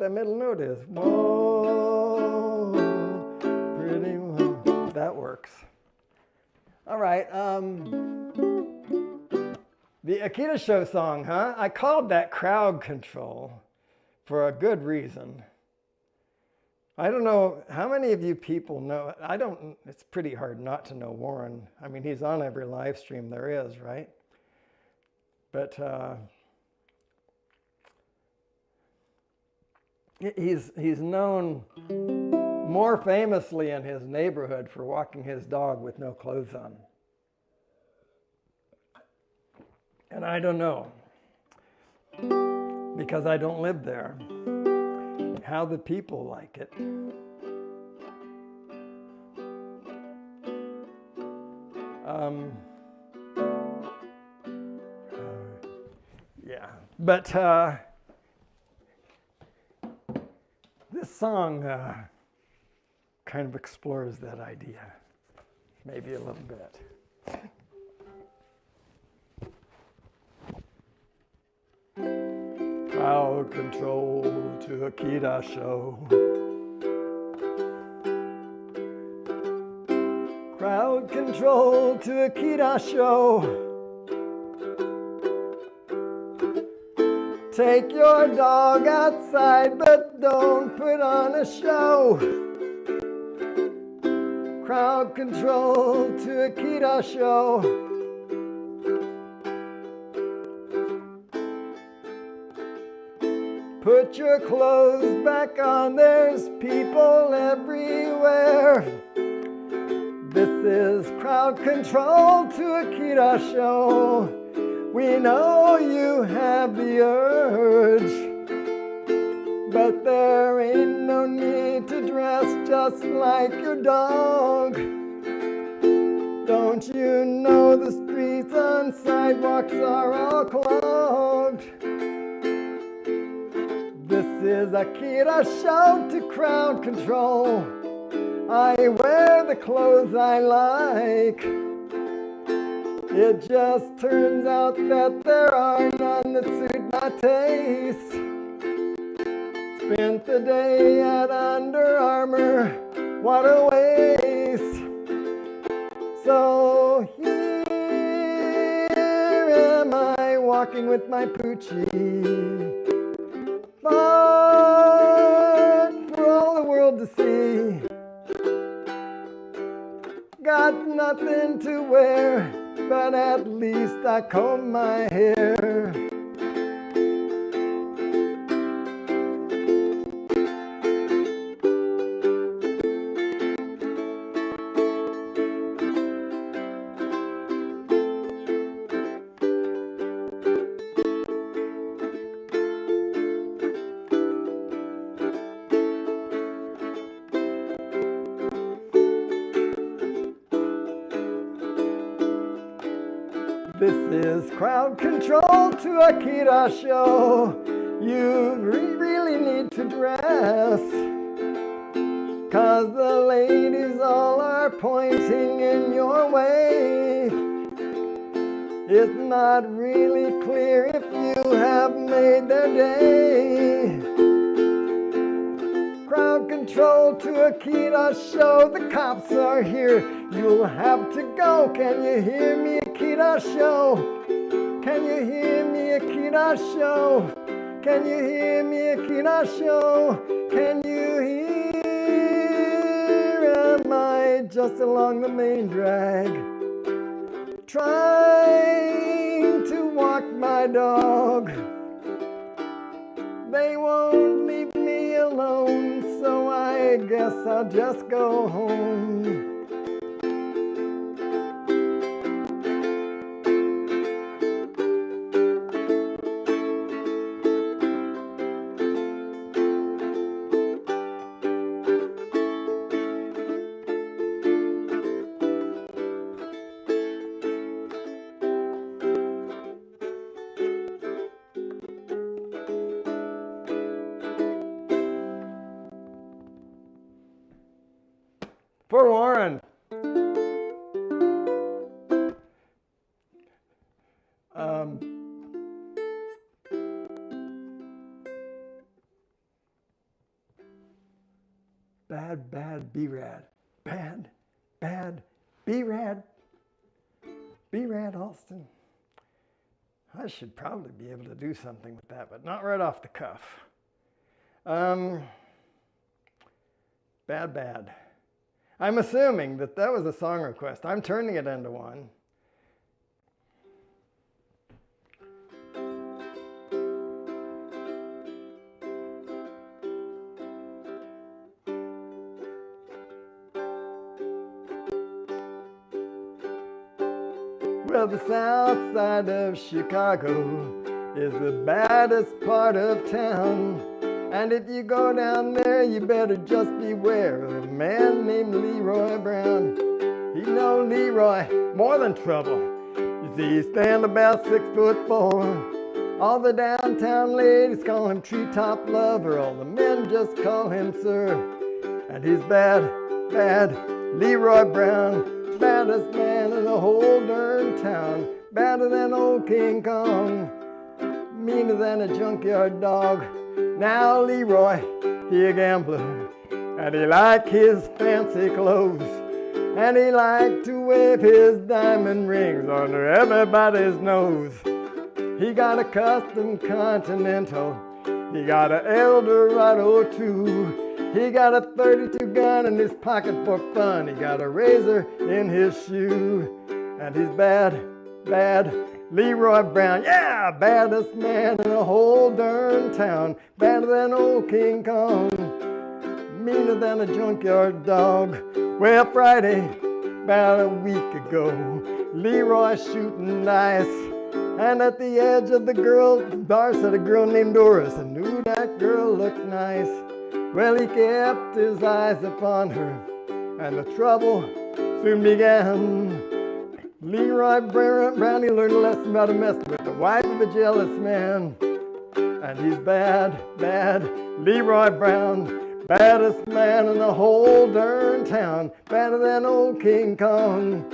what that middle note is. Whoa, pretty one. That works. All right. The Akirasho song, huh? I called that crowd control for a good reason. I don't know how many of you people know. It's pretty hard not to know Warren. I mean, he's on every live stream there is, right? But he's known more famously in his neighborhood for walking his dog with no clothes on. And I don't know, because I don't live there, how the people like it. Yeah, but this song kind of explores that idea, maybe a little bit. Crowd control to Akirasho. Crowd control to Akirasho. Take your dog outside, but don't put on a show. Crowd control to Akirasho. Put your clothes back on, there's people everywhere. This is crowd control to Akirasho. We know you have the urge, but there ain't no need to dress just like your dog. Don't you know the streets and sidewalks are all clogged? This is Akirasho to crowd control. I wear the clothes I like. It just turns out that there are none that suit my taste. Spent the day at Under Armour, what a waste. So here am I walking with my poochie. But for all the world to see, got nothing to wear, but at least I comb my hair. This is crowd control to Akirasho. You really need to dress, 'cause the ladies all are pointing in your way. It's not really clear if you have made their day. Crowd control to Akirasho. The cops are here. You'll have to go. Can you hear me, Akirasho? Can you hear me, Akirasho? Can you hear me, Akirasho? Can you hear? Am I just along the main drag, trying to walk my dog? They won't leave me alone, so I guess I'll just go home. For Warren. be rad. Bad, bad, be rad. Be rad, Alston. I should probably be able to do something with that, but not right off the cuff. Bad, bad. I'm assuming that that was a song request. I'm turning it into one. Well, the south side of Chicago is the baddest part of town. And if you go down there, you better just beware of a man named Leroy Brown. He know Leroy more than trouble. You see, he stand about 6'4". All the downtown ladies call him treetop lover. All the men just call him sir. And he's bad, bad, Leroy Brown. Baddest man in the whole darn town. Badder than old King Kong. Meaner than a junkyard dog. Now Leroy, he a gambler, and he like his fancy clothes, and he like to wave his diamond rings under everybody's nose. He got a custom Continental, he got a Eldorado too. He got a 32 gun in his pocket for fun. He got a razor in his shoe, and he's bad, bad. Leroy Brown, yeah, baddest man in the whole darn town. Badder than old King Kong, meaner than a junkyard dog. Well, Friday, about a week ago, Leroy shooting dice, and at the edge of the girl bar sat a girl named Doris, and knew that girl looked nice. Well, he kept his eyes upon her, and the trouble soon began. Leroy Brown, he learned a lesson about a mess with the wife of a jealous man. And he's bad, bad, Leroy Brown, baddest man in the whole darn town. Badder than old King Kong,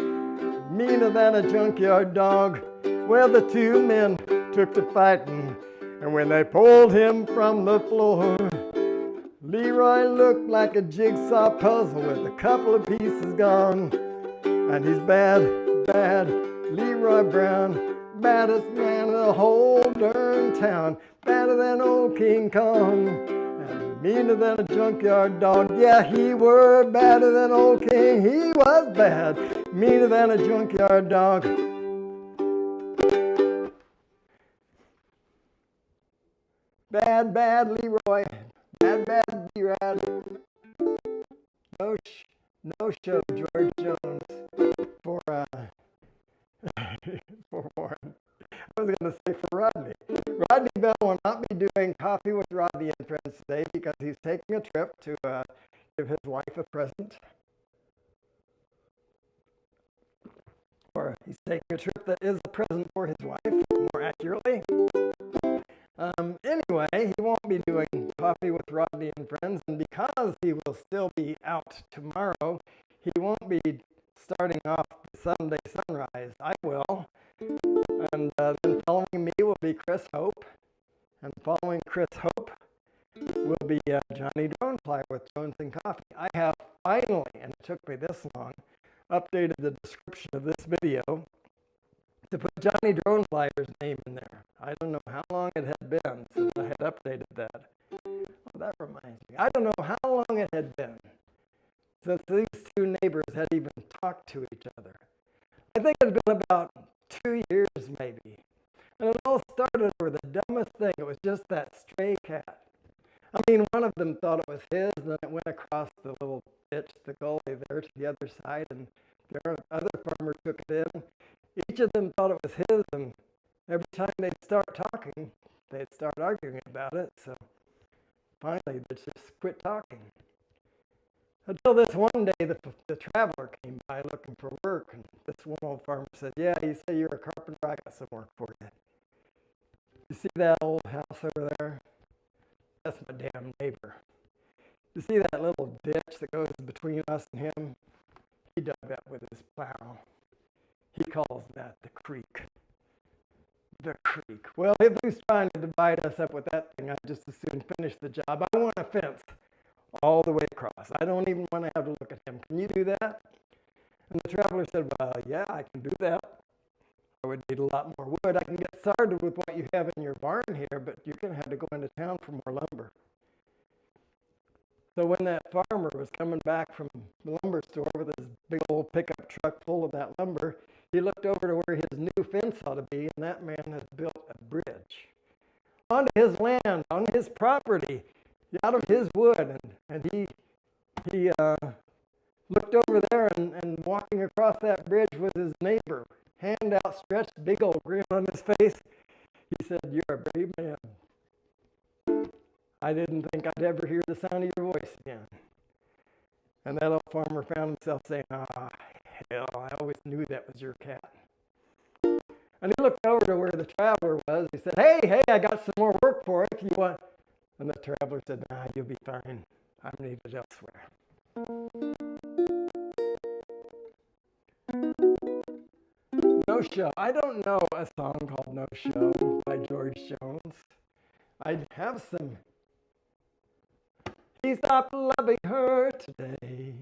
meaner than a junkyard dog. Well, the two men took to fighting, and when they pulled him from the floor, Leroy looked like a jigsaw puzzle with a couple of pieces gone. And he's bad, bad, Leroy Brown, baddest man in the whole darn town. Badder than old King Kong, and meaner than a junkyard dog. Yeah, he were badder than old King. He was bad, meaner than a junkyard dog. Bad, bad Leroy, bad, bad B-Rad. No show, George Jones. For Warren. I was going to say for Rodney. Rodney Bell will not be doing Coffee with Rodney and Friends today because he's taking a trip to give his wife a present. Or he's taking a trip that is a present for his wife, more accurately. Anyway, he won't be doing Coffee with Rodney and Friends, and because he will still be out tomorrow, he won't be starting off the Sunday sunrise. I will. And then following me will be Chris Hope. And following Chris Hope will be Johnny Dronefly with Jones and Coffee. I have finally, and it took me this long, updated the description of this video to put Johnny Droneflyer's name in there. I don't know how long it had been since I had updated that. Oh, that reminds me. I don't know how long it had been since these two neighbors had even talked to each other. I think it had been about 2 years maybe. And it all started over the dumbest thing. It was just that stray cat. I mean, one of them thought it was his, and then it went across the little ditch, the gully there to the other side, and the other farmer took it in. Each of them thought it was his, and every time they'd start talking, they'd start arguing about it. So finally, they just quit talking. Until this one day, the traveler came by looking for work, and this one old farmer said, "Yeah, you say you're a carpenter, I got some work for you. You see that old house over there? That's my damn neighbor. You see that little ditch that goes between us and him? He dug that with his plow. He calls that the creek." The creek. Well, if he's trying to divide us up with that thing, I'd just as soon finish the job. I want a fence all the way across. I don't even want to have to look at him. Can you do that? And the traveler said, well, yeah, I can do that. I would need a lot more wood. I can get started with what you have in your barn here, but you're going to have to go into town for more lumber. So when that farmer was coming back from the lumber store with his big old pickup truck full of that lumber, he looked over to where his new fence ought to be, and that man had built a bridge onto his land, on his property, out of his wood. And he looked over there, and walking across that bridge was his neighbor, hand outstretched, big old grin on his face. He said, "You're a brave man. I didn't think I'd ever hear the sound of your voice again." And that old farmer found himself saying, "Ah, hell, I always knew that was your cat." And he looked over to where the traveler was. He said, hey, I got some more work for it if you want. And the traveler said, "Nah, you'll be fine. I'm needed elsewhere." No Show. I don't know a song called No Show by George Jones. I have some. He stopped loving her today.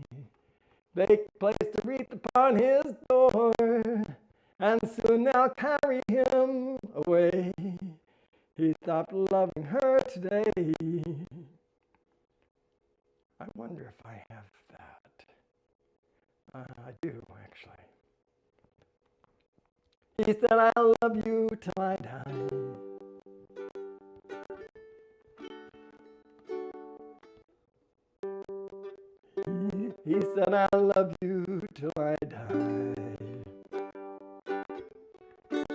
They placed a wreath upon his door, and soon they'll carry him away. He stopped loving her today. I wonder if I have that. I do, actually. He said, "I'll love you till I die." He said, "I'll love you till I die."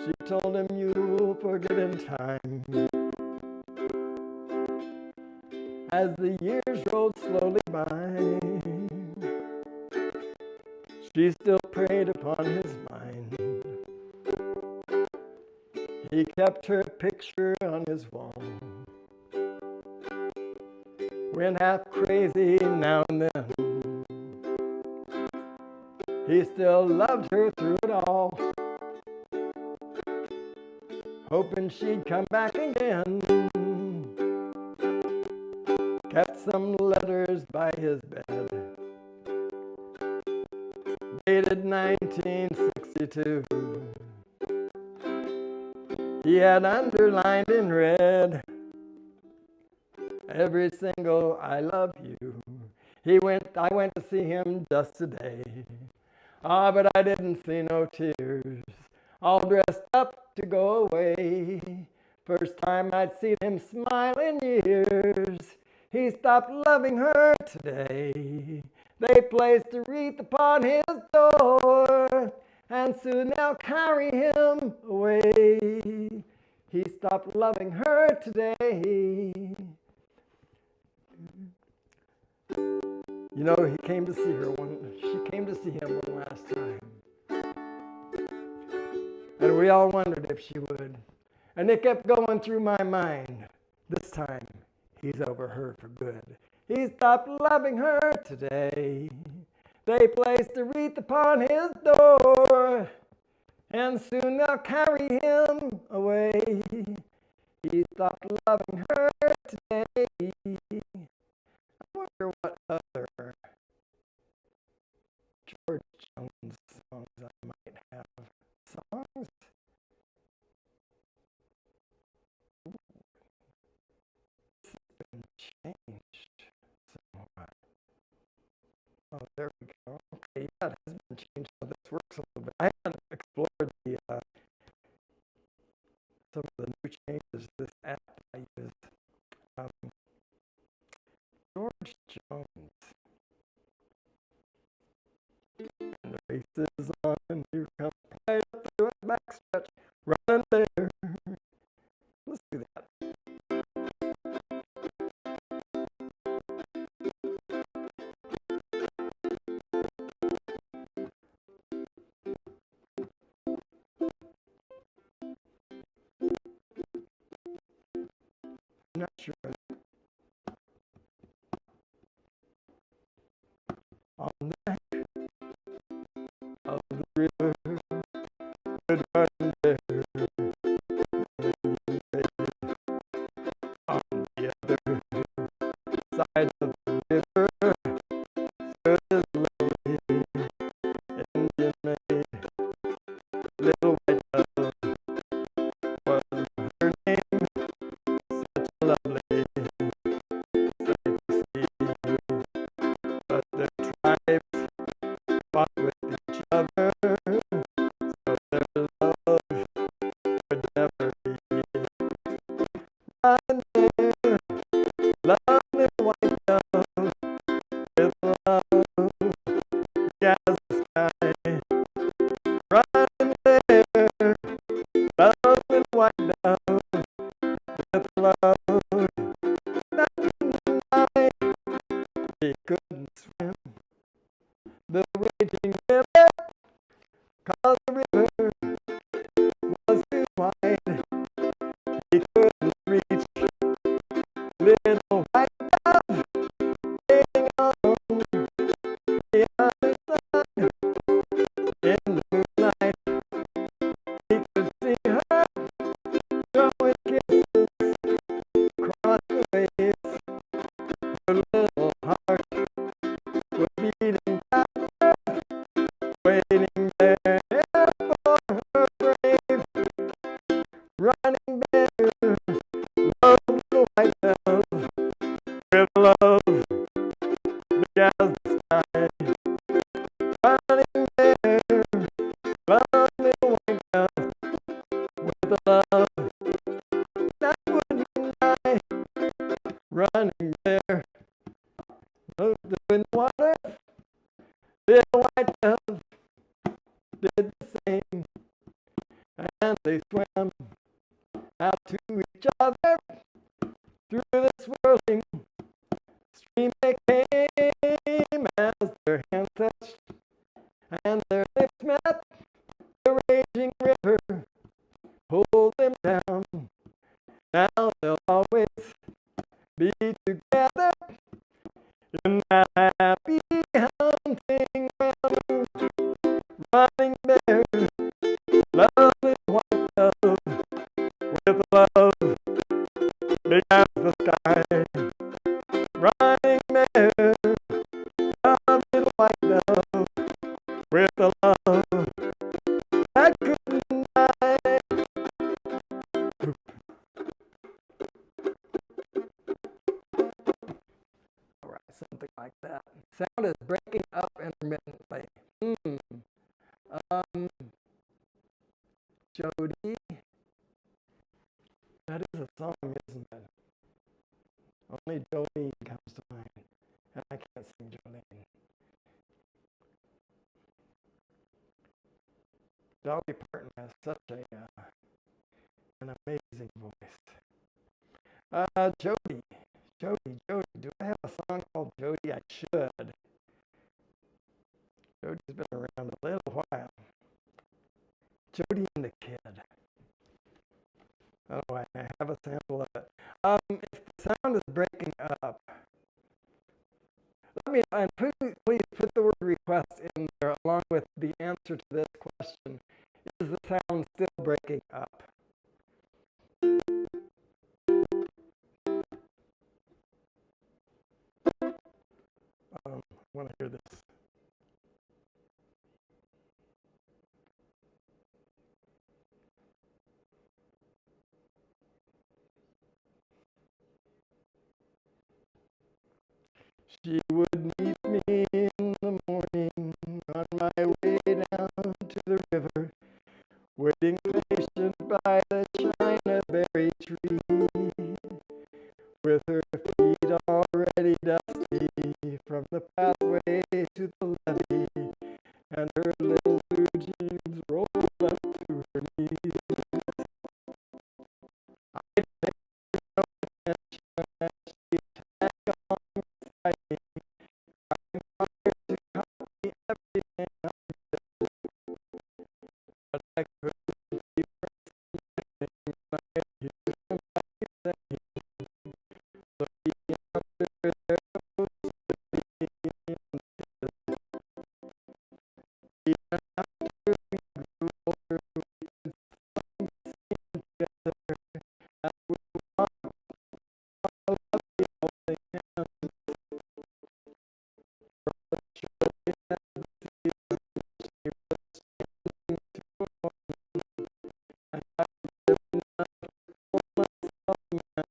She told him, "You'll forget in time." As the years rolled slowly by, she still preyed upon his mind. He kept her picture on his wall. Went half crazy now and then. He still loved her through it all, hoping she'd come back again. Kept some letters by his bed, dated 1962. He had underlined in red every single "I love you." I went to see him just today. But I didn't see no tears, all dressed up to go away. First time I'd seen him smile in years. He stopped loving her today. They placed a wreath upon his door, and soon they'll carry him away. He stopped loving her today. You know, she came to see him one last time. And we all wondered if she would. And it kept going through my mind. This time, he's over her for good. He stopped loving her today. They placed a wreath upon his door, and soon they'll carry him away. He stopped loving her today. I wonder what other George Jones songs I might have. Songs? Ooh. This has been changed somewhat. Oh, there we go. Okay, yeah, it has been changed how this works a little bit. I haven't explored some of the new changes this app I use. George Jones. And the race is on, and you come right up through a backstretch, running there. Let's do that. I'm not sure. On the bank of the river, good run there. On the other side of the river, fought with each other, so their love would never be. Run there, lovely white dove, with love as the sky. Run there, lovely white dove, with love. Night, he couldn't swim the raging river, 'cause the river was too wide. He couldn't reach little white dove hanging on the other side. In the moonlight, he could see her throwing kisses across the waves. Her little heart was beating faster, waiting there for her grave. Running there, loved the white dove, with love big as the sky. Running there, lovely white dove, with love that wouldn't die. Running there, loved in water, little white dove did the same, and they swam out to each other through the swirling stream. They came as their hands touched and their lips met. The raging river pulled them down. Now they'll always be together in that happy hunting ground. Running there, lovely white dove, with love big as the sky. Running there, lovely white dove, with a love that couldn't die. All right, something like that. Sound is breaking up intermittently. Jody. That is a song, isn't it? Only Jolene comes to mind. And I can't sing Jolene. Dolly Parton has such an amazing voice. Jody. Do I have a song called Jody? I should. Jody's been around a little while. Jody and the Kid. Oh, I have a sample of it. If the sound is breaking up, let me, and please put the word request in there along with the answer to this question. Is the sound still breaking up? I want to hear this. She would meet me in the morning on my way down to the river, waiting patient by the china berry tree, with her feet already dusty from the pathway to the levee, and her little blue jeans rolled up to her knees. I'd take no attention as she tagged on beside me, trying hard to copy everything I did, but I couldn't keep her from anything when I hear somebody saying, so he answered there goes to be until even after we grew older, we could still sing together as we walked on the levee holding hands. From the shore as the season, she was changing to a woman, and I did not call myself a man.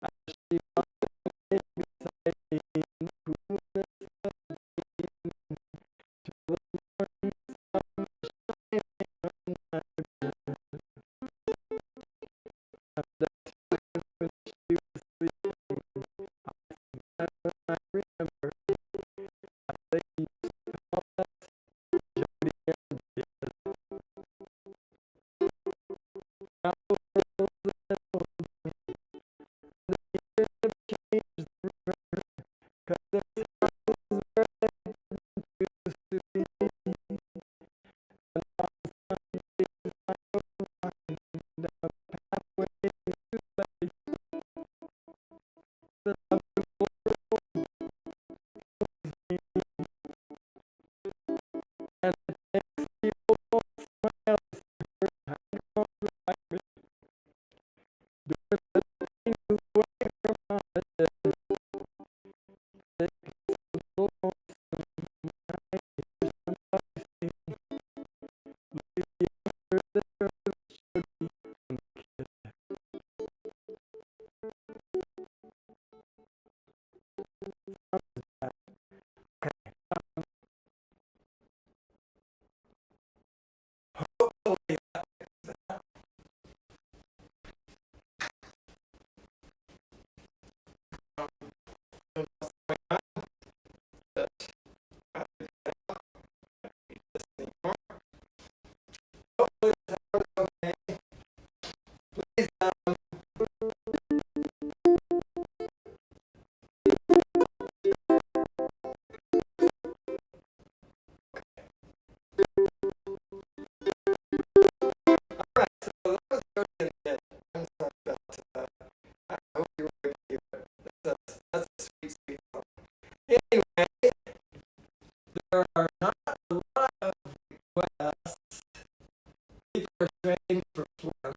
As she walked beside me in the coolness of there are not a lot of requests. People are training for phlegm.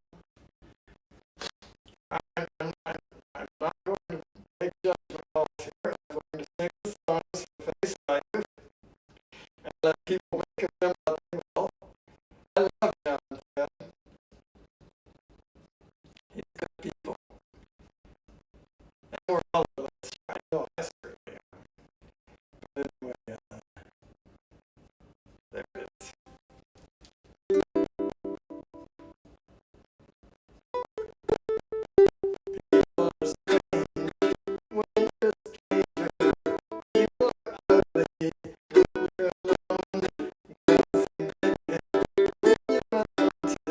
I'm not going to make judgment calls here. I'm going to sing the songs for face value and let people make of them what they will. I love John Finn. He's good people. And we're all of us. I know I certainly am. But anyway, there it is. People are strange when you're a stranger. People are ugly when you're alone. Dancing naked when you're unwanted.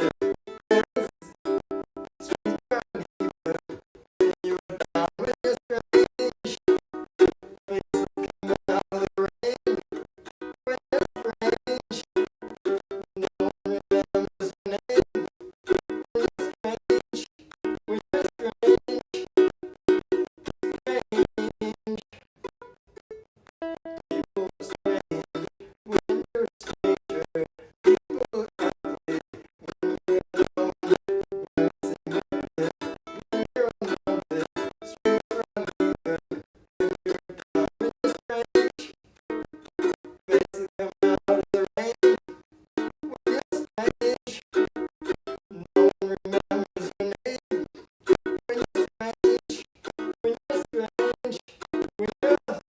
Stranger neighbor when you're down when you're strange. Faces coming out of the rain when you're strange. No one remembers your name when you're strange. When you're strange. Strange. People are strange when you're a stranger. People are ugly when you're alone. Dancing naked when you're unwanted. Stranger neighbor when you're down when you're strange. Faces coming out of the rain when you're strange. No one remembers your name when you're strange. When you're strange. When you're strange.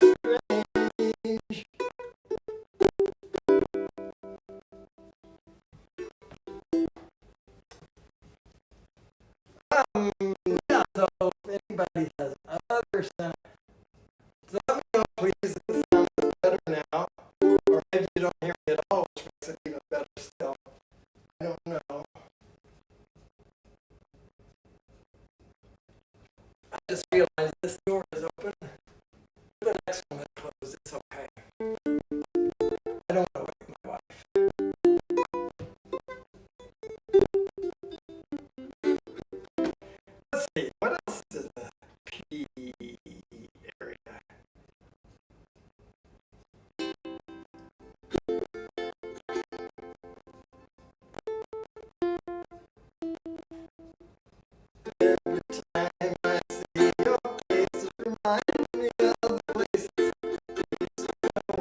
Yeah, so if anybody has other sound, so let me know please if the sound is better now, or maybe you don't hear me at all, which makes it even better still. I don't know. I just realized this door is open. The next one is closed. It's okay. I don't want to wake my wife. Let's see. What else is the P area? Every time I see your face, it reminds me of the places we used to go.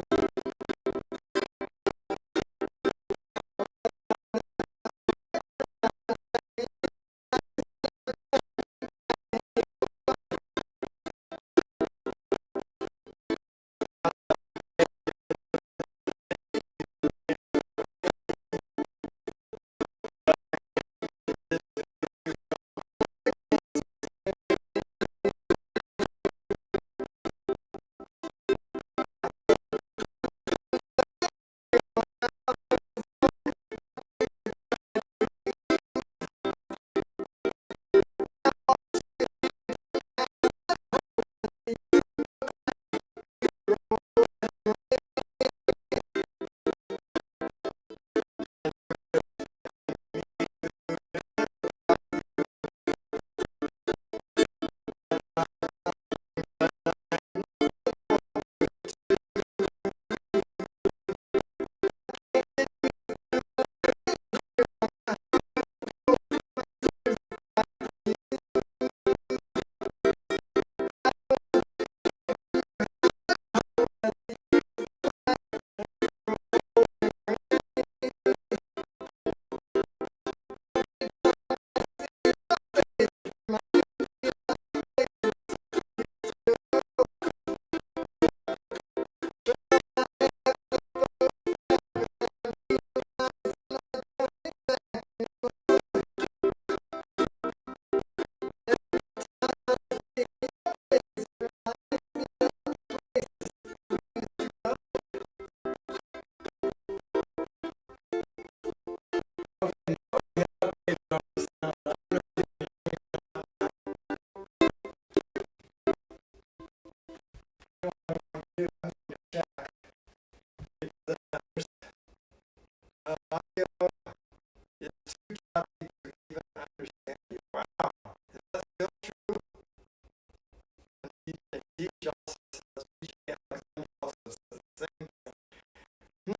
Okay,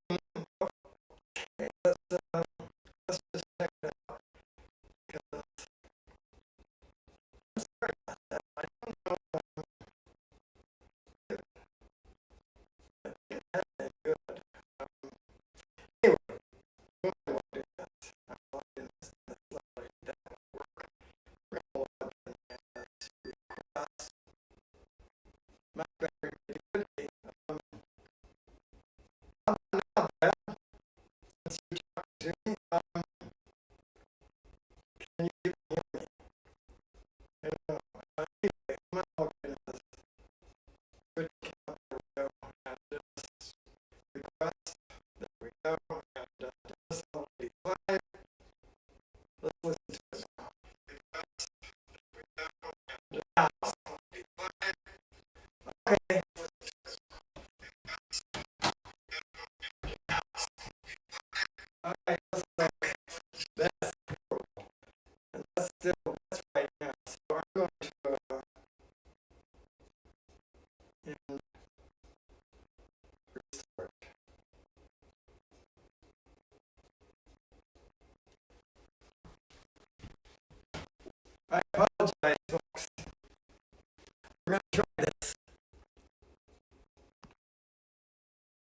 let's just check it out. Because I'm sorry about that. I don't know if that is good. Anyway, what I want to do is, I'm going to do this slowly. That will work. We're going to open this request. My battery could be. I'm not bad. Since you talked to me, can you even hear me? I don't know. Anyway, I'm going to open this. Good count. There we go. And this request. There we go.